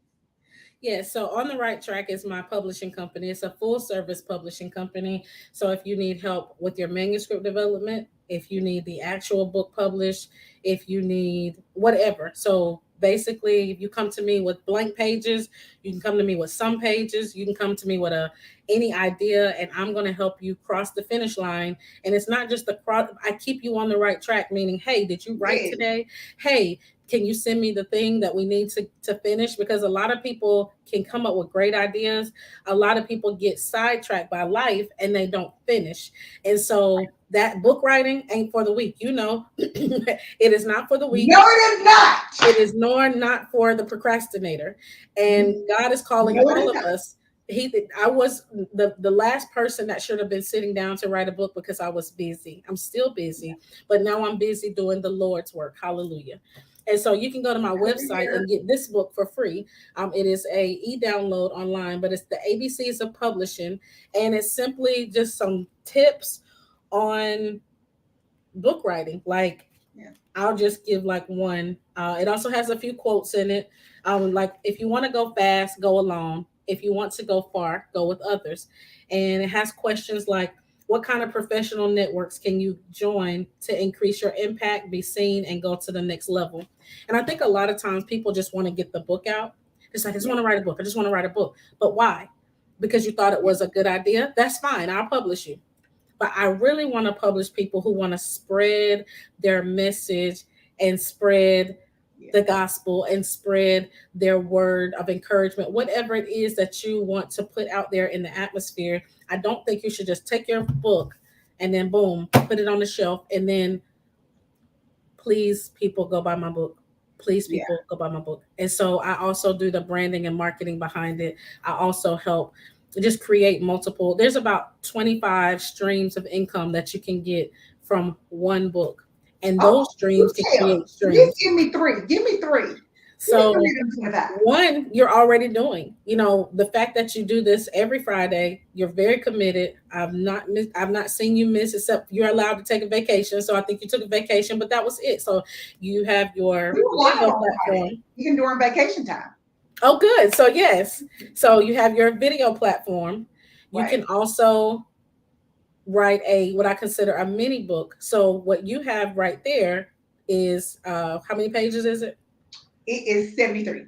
yeah, so On the Right Track is my publishing company. It's a full service publishing company. So if you need help with your manuscript development, if you need the actual book published, if you need whatever. So basically, if you come to me with blank pages, you can come to me with some pages, you can come to me with a any idea, and I'm going to help you cross the finish line. And it's not just the cross, I keep you on the right track, meaning, hey, did you write Yes. today? Hey, can you send me the thing that we need to finish? Because a lot of people can come up with great ideas. A lot of people get sidetracked by life and they don't finish. And so that book writing ain't for the weak. You know, it is not for the weak. No, it is not. It is nor not for the procrastinator. And God is calling No, it all is of not. us. I was the last person that should have been sitting down to write a book because I was busy. I'm still busy, but now I'm busy doing the Lord's work. Hallelujah. And so you can go to my website and get this book for free. It is a e-download online, but it's the ABCs of publishing, and it's simply just some tips on book writing. Like Yeah. I'll just give like one. It also has a few quotes in it. Like if you want to go fast, go alone. If you want to go far, go with others. And it has questions like, what kind of professional networks can you join to increase your impact, be seen, and go to the next level? And I think a lot of times people just want to get the book out. It's like, I just want to write a book. I just want to write a book. But why? Because you thought it was a good idea? That's fine. I'll publish you. But I really want to publish people who want to spread their message and spread Yeah. the gospel and spread their word of encouragement, whatever it is that you want to put out there in the atmosphere. I don't think you should just take your book and then boom, put it on the shelf and then please people go buy my book. Please Yeah. people go buy my book. And so I also do the branding and marketing behind it. I also help just create multiple. There's about 25 streams of income that you can get from one book. And Oh, those streams you can tell. create Just streams. give me three. Give me three. So Freedom 25. one, you're already doing. The fact that you do this every Friday, you're very committed. I've not seen you miss, except you're allowed to take a vacation. So I think you took a vacation, but that was it. So you have We your were live video on Friday, platform. even during vacation time. Oh, good. So yes. So you have your video platform. You Right. can also write a what I consider a mini book. So what you have right there is how many pages is it? It is 73.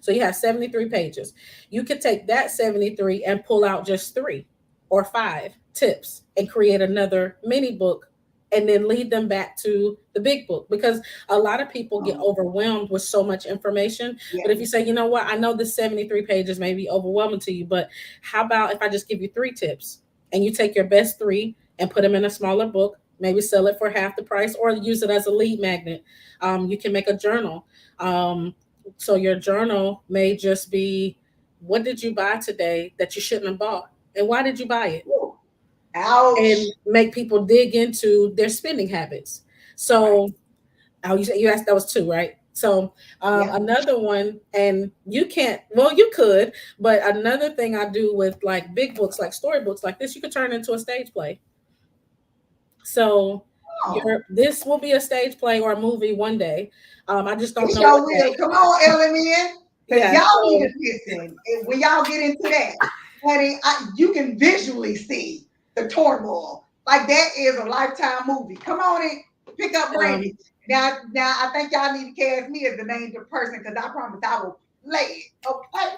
So you have 73 pages. You could take that 73 and pull out just 3 or 5 tips and create another mini book and then lead them back to the big book, because a lot of people get Oh, overwhelmed with so much information. yeah. But if you say, you know what, I know the 73 pages may be overwhelming to you, but how about if I just give you 3 tips and you take your best 3 and put them in a smaller book, maybe sell it for half the price or use it as a lead magnet. You can make a journal. So your journal may just be, what did you buy today that you shouldn't have bought? And why did you buy it? Woo. Ouch. And make people dig into their spending habits. Right. So you asked, that was 2, right? So Yeah. another one, and you can't, well, you could, but another thing I do with like big books, like storybooks like this, you could turn into a stage play. So Oh, this will be a stage play or a movie one day. I just don't it know sure what will. day. Come on, LMN. Because Yeah. y'all need So to listen. And when y'all get into that, honey, you can visually see the turmoil. Like that is a lifetime movie. Come on and pick up um, Brandy. Now I think y'all need to cast me as the named person because I promise I will play it. Okay.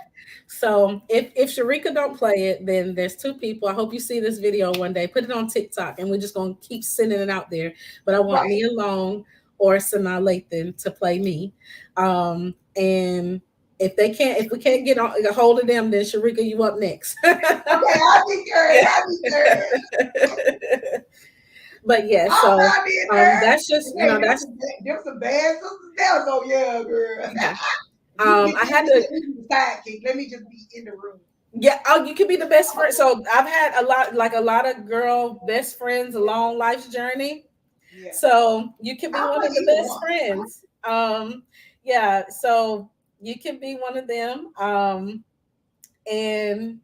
So if Sharika don't play it, then there's 2 people. I hope you see this video one day. Put it on TikTok, and we're just gonna keep sending it out there. But I want Right. Nia Long or Sanaa Lathan to play me. And if we can't get a hold of them, then Sharika, you up next. Okay, I'll be good. Yeah. I'll be good. But yeah, so I'll be there. that's just Hey, that's there's some bad sisters there. So yeah, girl. yeah. You get I let had me to. let me be the sidekick. Let me just be in the room. Yeah, oh, you could be the best friend. So I've had a lot of girl best friends along life's journey. Yeah. So you can be I'll one play of the either best one. friends. Yeah, so you can be one of them. And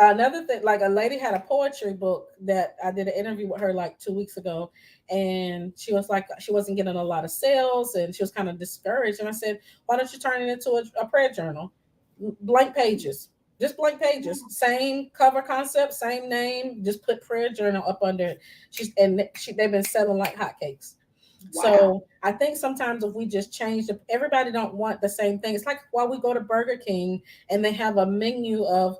another thing, like a lady had a poetry book that I did an interview with her like 2 weeks ago, and she was like, she wasn't getting a lot of sales, and she was kind of discouraged. And I said, why don't you turn it into a prayer journal? Blank pages, just blank pages, same cover concept, same name, just put prayer journal up under it. They've been selling like hotcakes. Wow. So I think sometimes if we just change everybody don't want the same thing. It's like why we go to Burger King and they have a menu of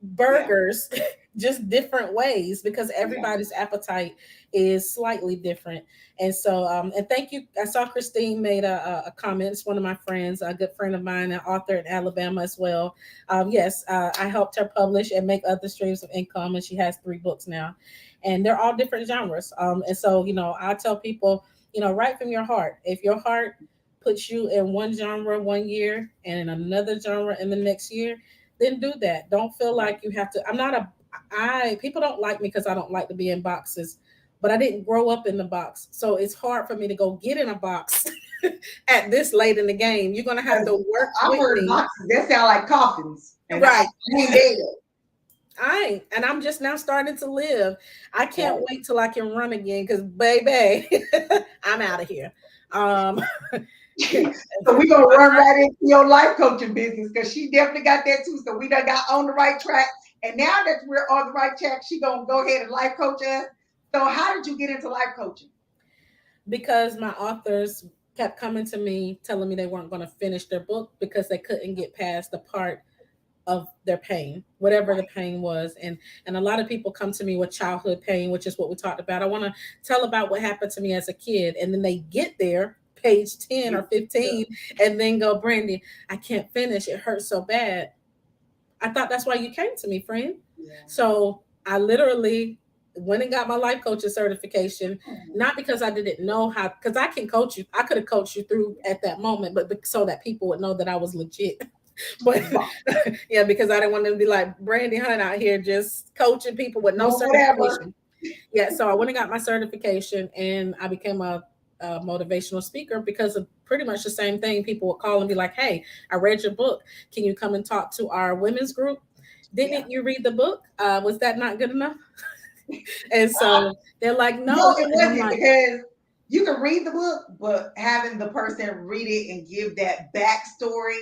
Yeah. burgers just different ways, because Yeah. everybody's appetite is slightly different. And so and thank you, I saw Christine made a comment. It's one of my friends, a good friend of mine, an author in Alabama as well. Yes, I helped her publish and make other streams of income, and she has 3 books now, and they're all different genres. And so I tell people, write from your heart. If your heart puts you in one genre one year and in another genre in the next year, then do that. Don't feel Right. like you have to. I'm not a I People don't like me because I don't like to be in boxes, but I didn't grow up in the box. So it's hard for me to go get in a box at this late in the game. You're gonna have to work I've with heard me. boxes that sound like coffins, and I Right. ain't dead. And I'm just now starting to live. I can't Right. wait till I can run again because baby, I'm out of here. Um So we're gonna run right into your life coaching business because she definitely got that too. So we done got on the right track. And now that we're on the right track, she gonna go ahead and life coach us. So how did you get into life coaching? because my authors kept coming to me telling me they weren't going to finish their book because they couldn't get past the part of their pain, whatever the Right. pain was. And a lot of people come to me with childhood pain, which is what we talked about. I want to tell about what happened to me as a kid, and then they get there page 10 or 15 and then go, Brandy, I can't finish, it hurts so bad. I thought that's why you came to me, friend. Yeah. So I literally went and got my life coaching certification, not because I didn't know how, because I can coach you. I could have coached you through at that moment, but so that people would know that I was legit. But yeah, because I didn't want them to be like Brandy Hunt out here just coaching people with no Whatever. certification. Yeah, so I went and got my certification, and I became a motivational speaker because of pretty much the same thing. People would call and be like, "Hey, I read your book. Can you come and talk to our women's group? Yeah. Didn't you read the book? Was that not good enough?" And so they're like, No, "No," it and I'm wasn't, like, because you can read the book, but having the person read it and give that backstory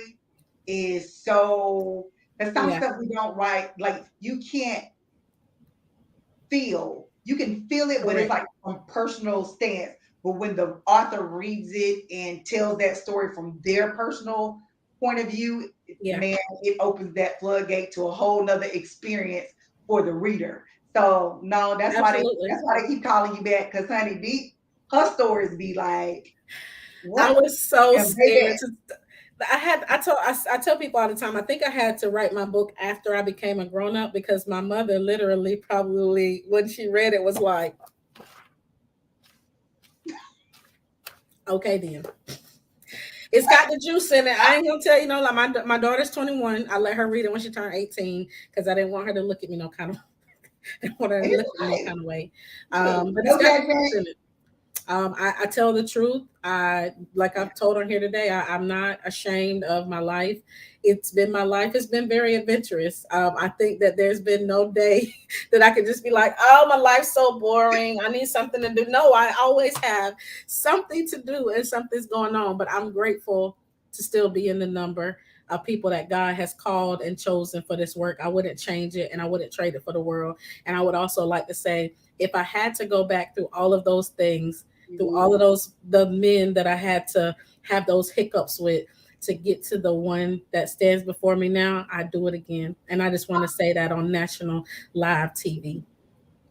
is so. And some "Yeah, stuff we don't write, like you can't feel. You can feel it, but it's correct, like from personal stance. But when the author reads it and tells that story from their personal point of view, yeah, man, it opens that floodgate to a whole nother experience for the reader. So no, absolutely." that's why they keep calling you back, because honey, her stories be like, I what? was so And baby, scared to. I tell people all the time. I think I had to write my book after I became a grown up because my mother literally probably when she read it was like, "Okay, then it's got the juice in it." I ain't gonna tell you no. Like my daughter's 21. I let her read it when she turned 18 because I didn't want her to look at me no kind of. I didn't want her to it's look at me no right. kind of way. Look, But it's no got the judgment. juice in it. I tell the truth. I like I've told her here today. I'm not ashamed of my life. It's been my life. It's been very adventurous. I think that there's been no day that I could just be like, "Oh, my life's so boring. I need something to do." No, I always have something to do and something's going on. But I'm grateful to still be in the number of people that God has called and chosen for this work. I wouldn't change it, and I wouldn't trade it for the world. And I would also like to say, if I had to go back through all of those things, You through all of would. those the men that I had to have those hiccups with to get to the one that stands before me now, I do it again. And I just want to say that on national live TV.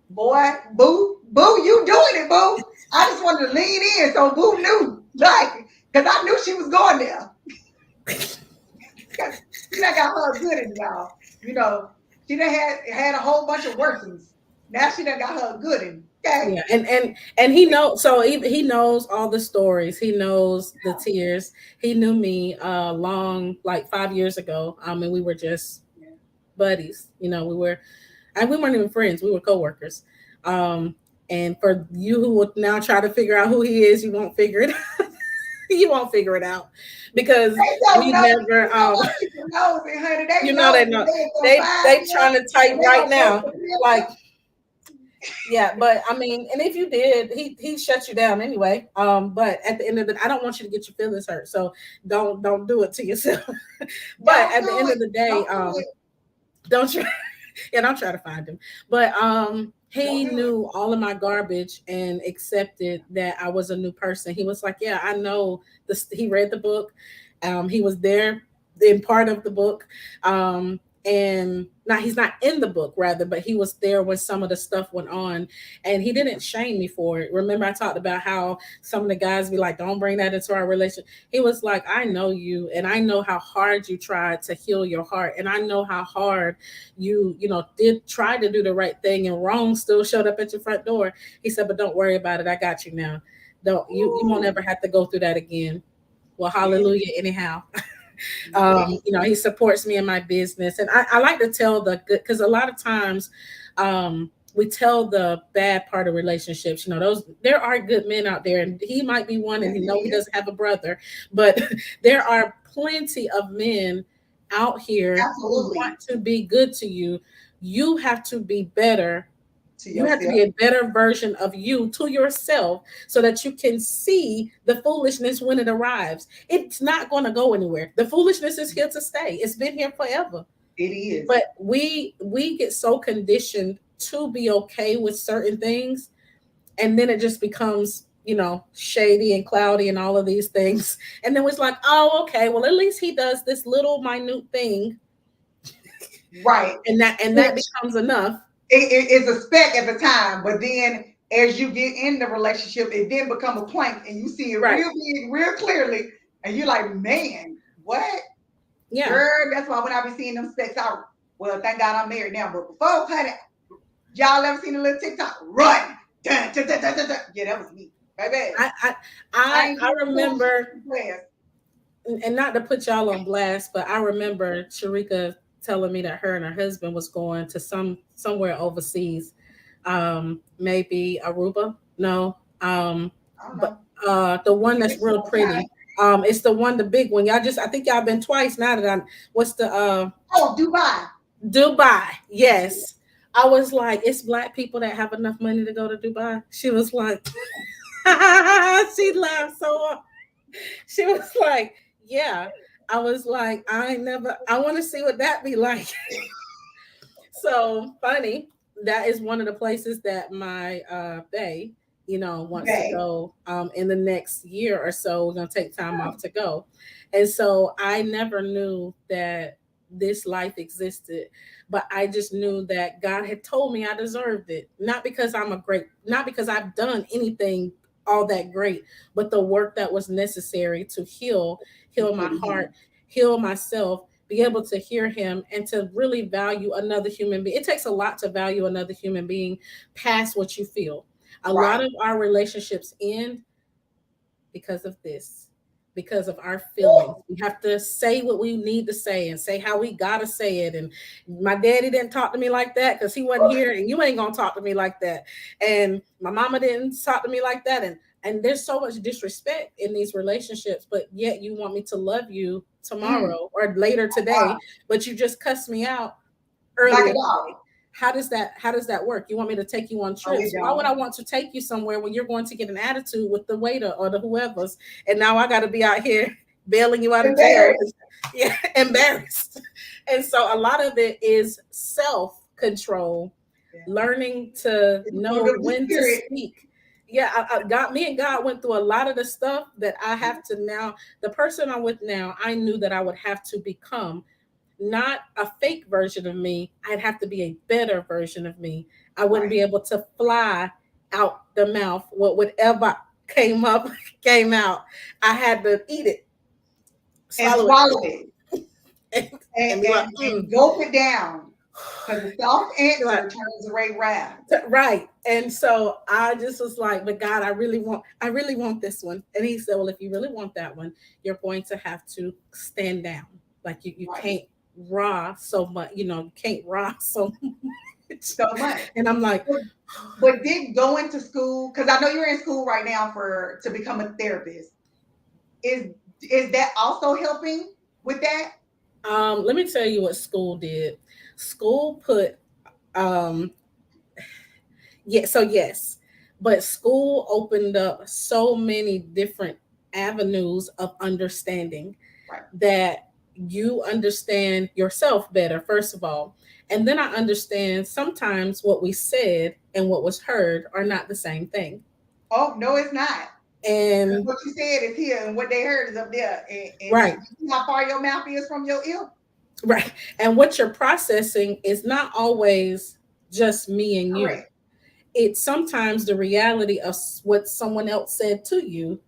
Boy, boo, you doing it, boo. I just wanted to lean in so boo knew, like, because I knew she was going there. Because she done got her good in y'all. You know, she done had a whole bunch of workings. Now she done got her good in. Okay. Yeah, and he knows. So he knows all the stories. He knows the tears. He knew me long, like 5 years ago. And we were just Yeah. buddies. We were, and we weren't even friends. We were coworkers. Um, and for you who would now try to figure out who he is, you won't figure it. You won't figure it out because They don't we know. never. You know what people knows it, honey. They They know that know they ain't gonna they find him trying to type and they right gonna post now. the Like, picture. yeah, but I mean, and if you did, he shut you down anyway. But at the end of the, I don't want you to get your feelings hurt, so don't do it to yourself. But Don't at the do end it. of the day, Don't do it. don't try. Yeah, don't try to find him. But Don't he do it. knew all of my garbage and accepted that I was a new person. He was like, "Yeah, I know this." He read the book. He was there in part of the book. And now he's not in the book rather, but he was there when some of the stuff went on, and he didn't shame me for it. Remember, I talked about how some of the guys be like, "Don't bring that into our relationship." He was like, "I know you, and I know how hard you tried to heal your heart, and I know how hard you did try to do the right thing, and wrong still showed up at your front door." He said, "But don't worry about it. I got you now. Don't you won't Ooh, ever have to go through that again." Well, yeah, hallelujah. Anyhow, yeah. he supports me in my business, and I like to tell the good because a lot of times we tell the bad part of relationships. Those there are good men out there, and he might be one, and Yes, he it know he is. doesn't have a brother, but there are plenty of men out here who Absolutely. want to be good to you. You have to be better. To You have to yourself. be a better version of you to yourself so that you can see the foolishness when it arrives. It's not going to go anywhere. The foolishness is here to stay. It's been here forever. It is. But we get so conditioned to be okay with certain things, and then it just becomes shady and cloudy and all of these things. And then it's like, "Oh, okay, well, at least he does this little minute thing," Right. and that Which becomes enough. it is a speck at the time, but then as you get in the relationship, it then become a plank, and you see it Right. real big, real clearly, and you're like, man, what? Yeah. Girl, that's why when I be seeing them specks out, well, thank God I'm married now, but before, honey, y'all ever seen a little TikTok? Run! Dun, dun, dun, dun, dun, dun. Yeah, that was me. Baby, I I I I, ain't I doing foolishness remember, in class. and not to put y'all on blast, but I remember Sharika telling me that her and her husband was going to somewhere overseas, maybe Aruba. No, I don't but know. the one You that's missed it real on time. pretty. It's the one, the big one. Y'all just, I think y'all been twice now that I'm, what's the, Oh, Dubai. Dubai. Yes. I was like, it's black people that have enough money to go to Dubai. She was like, she laughed so hard. She was like, yeah. I was like, I ain't never, I want to see what that be like. So funny. That is one of the places that my bae, wants to Okay. go in the next year or so. We're gonna take time off to go. And so I never knew that this life existed, but I just knew that God had told me I deserved it. Not because I've done anything all that great, but the work that was necessary to heal my heart, heal myself, be able to hear him, and to really value another human being. It takes a lot to value another human being past what you feel. A lot Right. of our relationships end because of this, because of our feelings. We have to say what we need to say and say how we gotta say it. And my daddy didn't talk to me like that because he wasn't here, and you ain't gonna talk to me like that. And my mama didn't talk to me like that. And there's so much disrespect in these relationships, but yet you want me to love you Mm. tomorrow or later today, Wow. but you just cussed me out Like a earlier dog. today. How does that work? You want me to take you on Oh, it trips? Why would don't. I want to take you somewhere when you're going to get an attitude with the waiter or the whoever's, and now I got to be out here bailing you out of jail? Embarrassed. Yeah, embarrassed. And so a lot of it is self control, Yeah. learning to It's the fruit know of the when to spirit. speak. Yeah, me and God went through a lot of the stuff that I have to now. The person I'm with now, I knew that I would have to become not a fake version of me. I'd have to be a better version of me. I wouldn't Right. be able to fly out the mouth. Whatever came up, came out. I had to eat it, And swallow swallow it it, and, and be like, and, and gulp it down. Because the soft like, answer turns away wrath. right. And so I just was like, but God, I really want this one. And he said, well, if you really want that one, you're going to have to stand down. Like you Right. can't raw so much, you can't raw so much. So much. And I'm like, But, but did going to school, because I know you're in school right now to become a therapist. Is is that also helping with that? let me tell you what school did. School put um yeah, so yes, but school opened up so many different avenues of understanding Right. that you understand yourself better, first of all. And then I understand sometimes what we said and what was heard are not the same thing. Oh no, it's not. Because And what you said is here, and what they heard is up there. And right, you see how far your mouth is from your ear. right. And what you're processing is not always just me and you. Correct. It's sometimes the reality of what someone else said to you,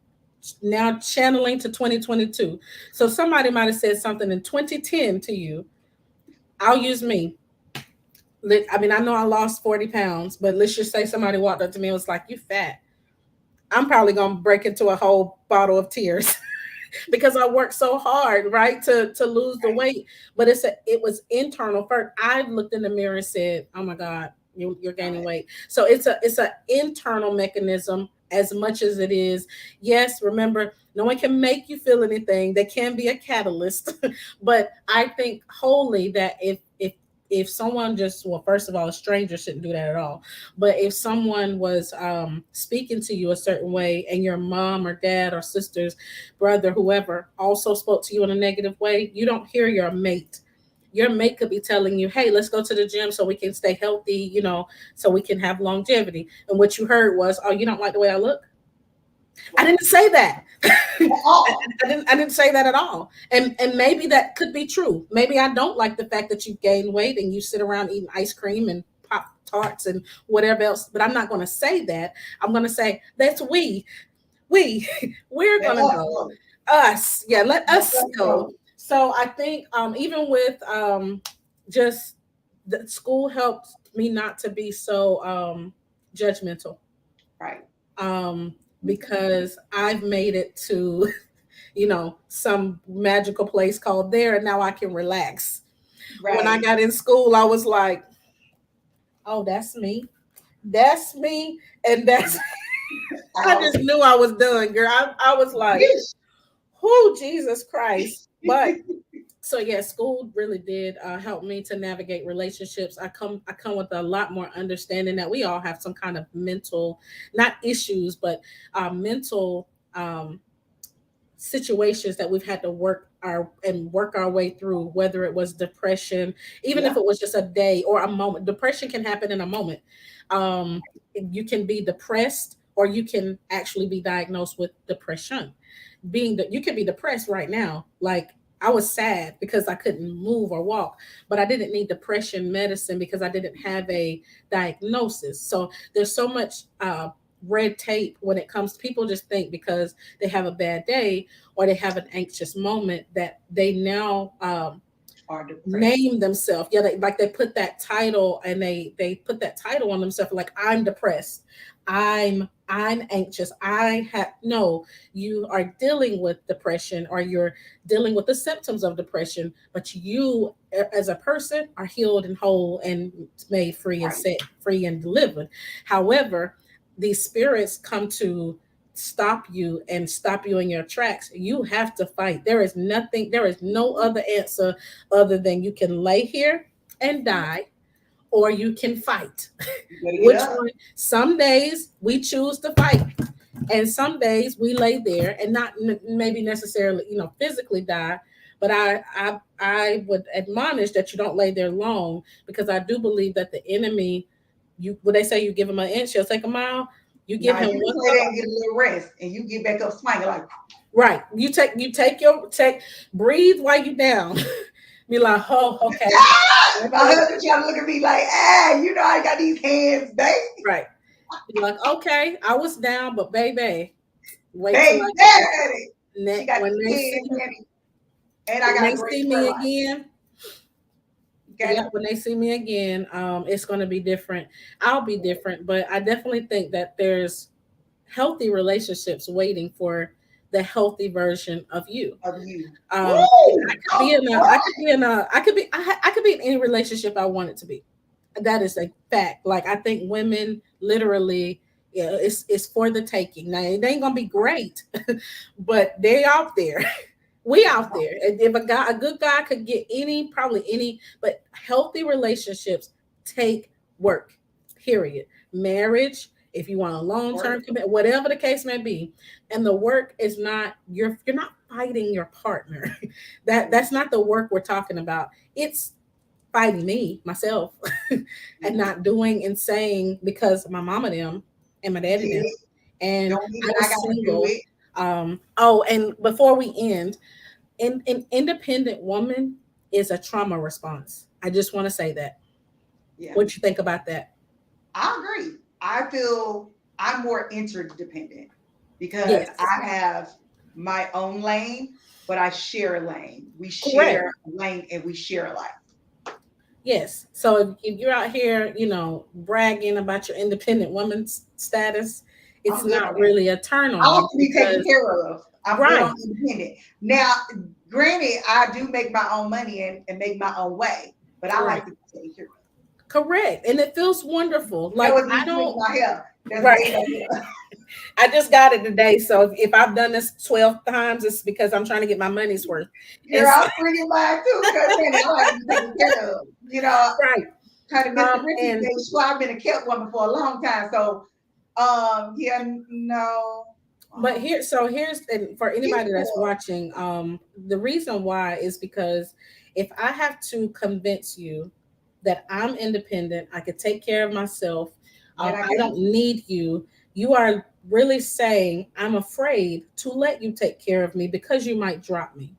now channeling to 2022. So somebody might have said something in 2010 to you. I'll use me. I mean, I know I lost 40 pounds, but let's just say somebody walked up to me and was like, you fat. I'm probably going to break into a whole bottle of tears because I worked so hard, right, to lose the Right. weight. But it was internal first. I looked in the mirror and said, "Oh my God, you're gaining Right. weight." So it's a internal mechanism as much as it is. Yes, remember, no one can make you feel anything. They can be a catalyst, but I think wholly that if someone just, well, first of all, a stranger shouldn't do that at all, but if someone was speaking to you a certain way and your mom or dad or sisters, brother, whoever also spoke to you in a negative way, you don't hear your mate could be telling you, hey, let's go to the gym so we can stay healthy, so we can have longevity. And what you heard was, oh, you don't like the way I look? I didn't say that. I, Oh, I didn't say that at all. And maybe that could be true. Maybe I don't like the fact that you gain weight and you sit around eating ice cream and pop tarts and whatever else. But I'm not going to say that. I'm going to say that's we we're let going to us go. go. Us, yeah, let Let us us go. go. So I think even with just the school helped me not to be so judgmental, Right. um, because I've made it to some magical place called there, and now I can relax. When I Right. got in school, I was like, oh, that's me, and that's I Out. just knew I was done, girl. I was like, Yeesh. Who Jesus Christ. But so yeah, school really did help me to navigate relationships. I come with a lot more understanding that we all have some kind of mental, not issues, but mental situations that we've had to work our way through, whether it was depression, even if Yeah. it was just a day or a moment. Depression can happen in a moment. um you can be depressed, or you can actually be diagnosed with depression. Being that you can be depressed right now, like I was sad because I couldn't move or walk, but I didn't need depression medicine because I didn't have a diagnosis. So there's so much red tape when it comes to people. Just think because they have a bad day or they have an anxious moment that they now Are depressed. name themselves. Yeah, they put that title, and they put that title on themselves, like I'm depressed, I'm anxious. I have no. You are dealing with depression, or you're dealing with the symptoms of depression, but you as a person are healed and whole and made free and Right. set free and delivered. However, these spirits come to stop you in your tracks. You have to fight. There is nothing, there is no other answer other than you can lay here and die, or you can fight. You better get Which up. one? Some days we choose to fight, and some days we lay there and not maybe necessarily, physically die. But I would admonish that you don't lay there long, because I do believe that the enemy, you when they say you give him an inch, he'll take a mile. You give Now him you one just lay there and get a little rest, and you get back up swinging like, right. You take breathe while you down. Be like, oh, okay, ah! My okay, husband trying to look at me like, ah, you know I got these hands, baby. right. Be like, okay, I was down, but baby, wait till Baby, I get daddy. She got when the they see hands ready. And I got a great prayer me life. again. Okay. Yeah, when they see me again, it's going to be different. I'll be different, but I definitely think that there's healthy relationships waiting for the healthy version of you. Of you. I Woo! could be in a, I could be in a, I could be, I could be in any relationship I want it to be. That is a fact. Like I think women literally, yeah, it's for the taking. Now it ain't gonna be great, but they out there. We out there. And if a good guy could get probably any, but healthy relationships take work. Period. Marriage, if you want a long term Work. commitment, whatever the case may be, and the work is not you're not fighting your partner. That's not the work we're talking about. It's fighting me myself, and not doing and saying because my mama them and my daddy them, Yeah. and Don't mean I that I was gotta do single. it. Oh, and before we end, an independent woman is a trauma response. I just want to say that. Yeah. What you think about that? I agree. I feel I'm more interdependent because Yes, I have my own lane, but I share a lane. We correct. share a lane and we share a life. Yes. So if you're out here, bragging about your independent woman's status, it's I'm good not on that. really a turn I like on to be taken because care of. I'm good right, on independent. Now, granted, I do make my own money and make my own way, but I like correct, to be taken care of. correct, and it feels wonderful. That Like was I me fixing don't my hair. That's right. way back here. I just got it today, so if I've done this 12 times, it's because I'm trying to get my money's worth. And Girl, I'm bringing mine too because man, I like to be taken care of. You know, right, kind of Mr. Ricky and said, sure, I've been a kept woman for a long time. So, yeah, no, but um, here's and for anybody that's people, watching, the reason why is because if I have to convince you that I'm independent, I could take care of myself, then I I can't. don't need you, you are really saying I'm afraid to let you take care of me because you might drop me.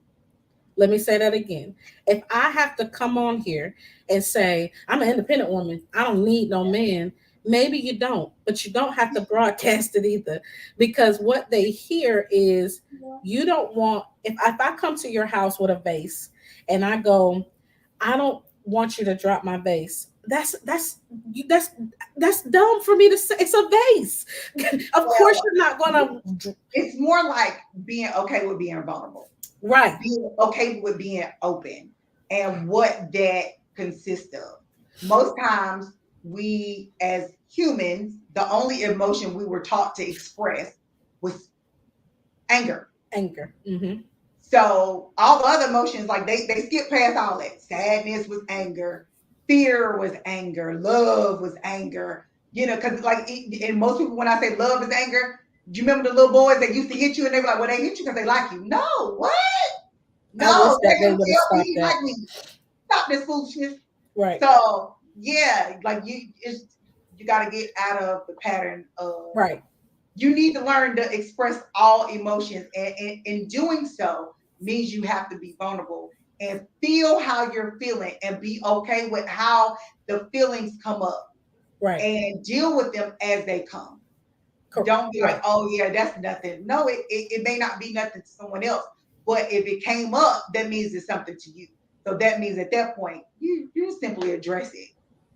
Let me say that again. If I have to come on here and say, I'm an independent woman, I don't need no man, maybe you don't, but you don't have to broadcast it either. Because what they hear is you don't want, if I come to your house with a vase and I go, I don't want you to drop my vase. That's that's dumb for me to say. It's a vase. Of course Well, you're not gonna it's more like being okay with being vulnerable, right. being okay with being open, and what that consists of. Most times, we as humans, the only emotion we were taught to express was anger. Anger. Hmm. So all the other emotions, like they skip past all that. Sadness was anger, fear was anger, love was anger. You know, because like, and most people when I say love is anger, do you remember the little boys that used to hit you and they were like, well, they hit you because they like you? No, what? I wish No, that they they don't would have tell me stopped he that. like me. Stop this foolishness. Right. So yeah, like you got to get out of the pattern of Right. you need to learn to express all emotions, and in doing so means you have to be vulnerable and feel how you're feeling and be okay with how the feelings come up Right. and deal with them as they come. Don't be like, Right. oh yeah, that's nothing. No, it may not be nothing to someone else, but if it came up, that means it's something to you. So that means at that point, you simply address it.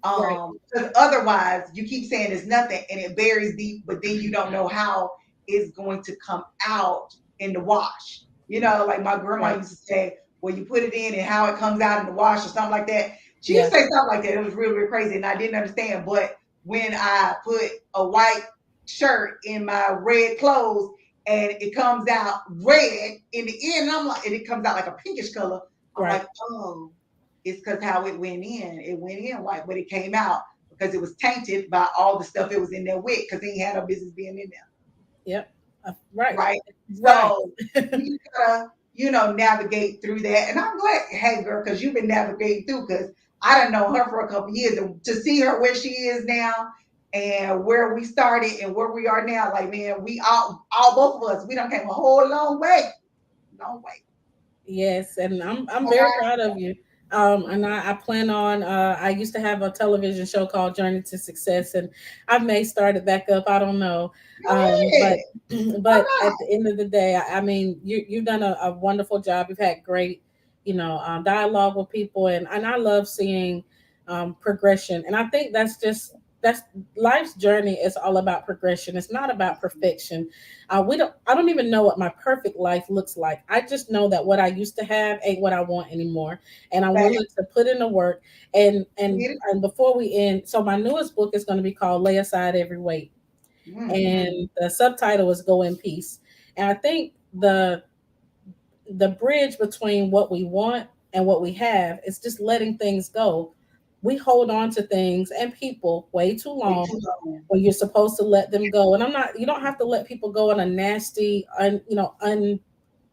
Right. Because otherwise you keep saying it's nothing and it buries deep, but then you don't know how it's going to come out in the wash. You know, like my grandma Right. used to say, well, you put it in and how it comes out in the wash or something like that. She used Yeah. to say something like that. It was really, really crazy, and I didn't understand. But when I put a white shirt in my red clothes and it comes out red in the end, I'm like, and it comes out like a pinkish color. I'm Right. like, oh, it's because how it went in. It went in white, but it came out because it was tainted by all the stuff it was in there with because he had no business being in there. Yep. Right. Right. Right. So you gotta, navigate through that. And I'm glad, hey girl, because you've been navigating through because I didn't know her for a couple of years. And to see her where she is now and where we started and where we are now, like man, we all both of us, we done came a whole long way. Long way. Yes, and I'm very Okay. proud of you. And I plan on. I used to have a television show called Journey to Success, and I may start it back up. I don't know, Go ahead. but Why but at not? the end of the day, I mean, you've done a wonderful job. You've had great, dialogue with people, and I love seeing progression. And I think that's life's journey is all about progression. It's not about perfection. I don't even know what my perfect life looks like. I just know that what I used to have ain't what I want anymore, and I'm Back. willing to put in the work. And and Get it? and before we end, so my newest book is going to be called Lay Aside Every Weight, Mm-hmm. and the subtitle is Go in Peace. And I think the bridge between what we want and what we have is just letting things go. We hold on to things and people way too Way long too long. when you're supposed to let them go. And I'm not, you don't have to let people go in a nasty,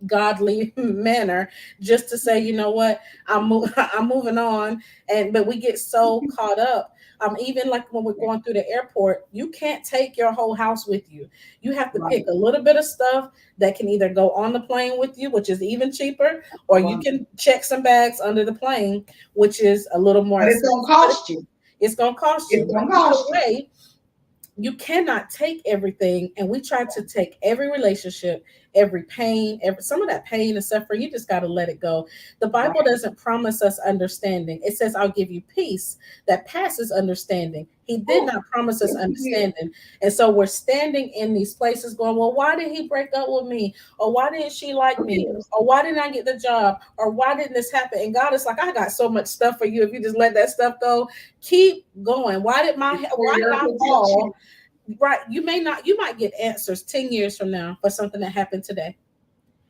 ungodly manner just to say, you know what, I'm moving on. And but we get so caught up. Even like when we're Yeah. going through the airport, you can't take your whole house with you. You have to pick Right. a little bit of stuff that can either go on the plane with you, which is even cheaper, or you Right. can check some bags under the plane, which is a little more But it's gonna expensive, but cost you. it's going to cost you. It's But gonna either cost you. way, you cannot take everything, and we try to take every relationship, every pain, some of that pain and suffering. You just got to let it go. The Bible Right. doesn't promise us understanding. It says, I'll give you peace that passes understanding. He did Ooh, not promise us yes, he did. understanding. And so we're standing in these places going, well, why did he break up with me, or why didn't she like Who me, cares? or why didn't I get the job, or why didn't this happen? And God is like, I got so much stuff for you if you just let that stuff go. Keep going. It's for why did your I protection. fall? Right, you might get answers 10 years from now for something that happened today.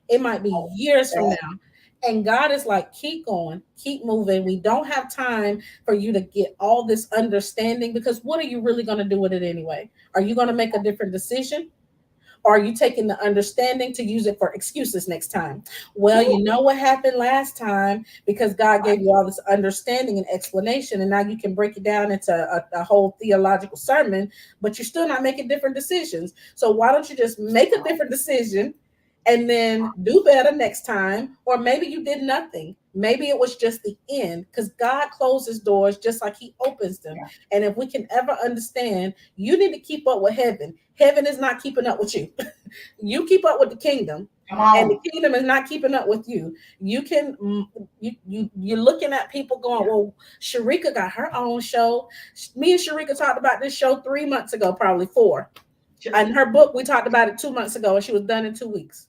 It might be years from That now. And God is like, keep going, keep moving. We don't have time for you to get all this understanding, because what are you really going to do with it anyway? Are you going to make a different decision? Or are you taking the understanding to use it for excuses next time? Well, Ooh, you know what happened last time because God gave you all this understanding and explanation, and now you can break it down into a whole theological sermon, but you're still not making different decisions. So why don't you just make a different decision and then do better next time? Or maybe you did nothing. Maybe it was just the end, because God closes doors just like He opens them. yeah. And if we can ever understand, you need to keep up with heaven. Heaven is not keeping up with you. You keep up with the kingdom, Come and the on. kingdom is not keeping up with you. You can you're looking at people going, well, Sharika got her own show. Me and Sharika talked about this show 3 months ago, probably four. And her book, we talked about it 2 months ago, and she was done in 2 weeks.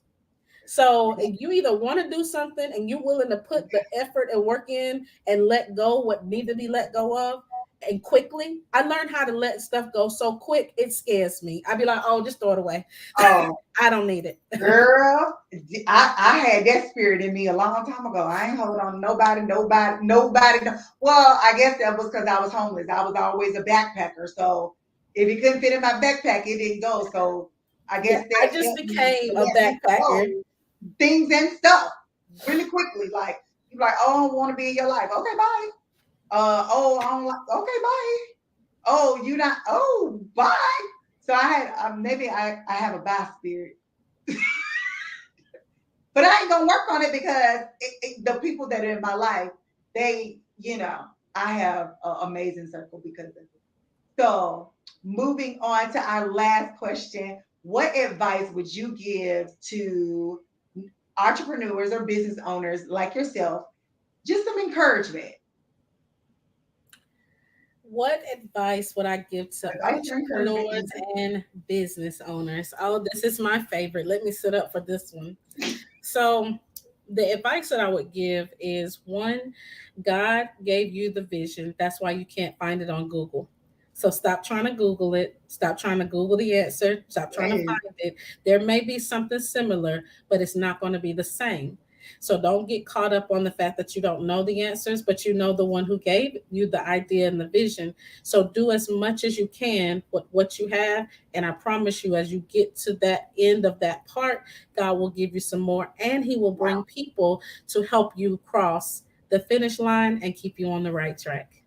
So if you either want to do something and you're willing to put the effort and work in and let go what need to be let go of, and quickly. I learned how to let stuff go so quick it scares me. I'd be like, oh, just throw it away. Oh, I don't need it. girl, I had that spirit in me a long time ago. I ain't hold on to nobody, nobody, nobody. Well, I guess that was because I was homeless. I was always a backpacker. So if it couldn't fit in my backpack, it didn't go. So I Yeah, guess I that just helped me became to a let me backpacker. go things and stuff really quickly. Like, you're like, oh, I don't want to be in your life. Okay, bye. Oh, I don't like, okay, bye. Oh, you not, oh, bye. So I had, maybe I have a bye spirit. But I ain't gonna work on it because the people that are in my life, they, I have an amazing circle because of it. So, moving on to our last question, what advice would you give to entrepreneurs or business owners like yourself? Just some encouragement. What advice would I give to Advice or encouragement entrepreneurs either. and business owners? Oh, this is my favorite. Let me sit up for this one. So, the advice that I would give is one, God gave you the vision. That's why you can't find it on Google. So, stop trying to Google it. Stop trying to Google the answer. Stop trying to Yes. find it. There may be something similar, but it's not going to be the same. So, don't get caught up on the fact that you don't know the answers, but you know the one who gave you the idea and the vision. So, do as much as you can with what you have. And I promise you, as you get to that end of that part, God will give you some more, and He will bring Wow. people to help you cross the finish line and keep you on the right track.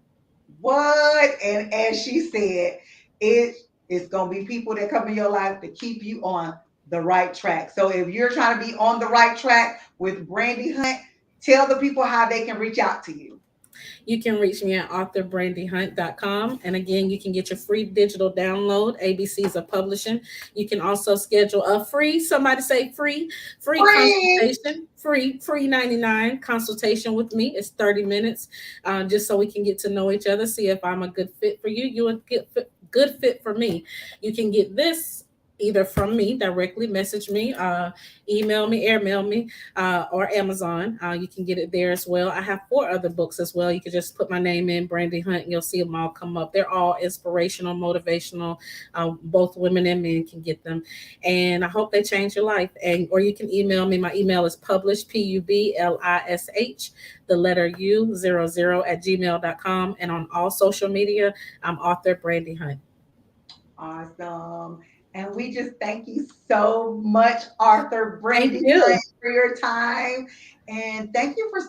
What? And as she said, it is going to be people that come in your life to keep you on the right track. So if you're trying to be on the right track with Brandy Hunt, tell the people how they can reach out to you. You can reach me at author.brandyhunt.com. And again, you can get your free digital download, ABCs of Publishing. You can also schedule a free, somebody say free Free. consultation, free 99 consultation with me. It's 30 minutes, just so we can get to know each other, see if I'm a good fit for you. You a good fit for me. You can get this either from me directly, message me, email me, airmail me, or Amazon. You can get it there as well. I have four other books as well. You can just put my name in, Brandy Hunt, and you'll see them all come up. They're all inspirational, motivational. Both women and men can get them. And I hope they change your life. And or you can email me. My email is published, PUBLISH, the letter U00 at gmail.com. And on all social media, I'm author Brandy Hunt. Awesome. And we just thank you so much, Arthur Thank Brandy Hunt, you. for your time. And thank you for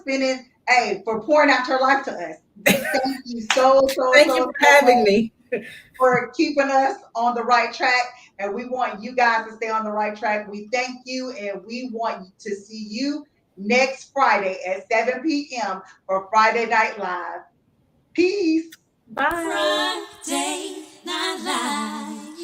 for pouring out your life to us. We thank you so, so, Thank you so, for so having much me. for keeping us on the right track. And we want you guys to stay on the right track. We thank you, and we want to see you next Friday at 7 p.m. for Friday Night Live. Peace. Bye. Friday Night Live.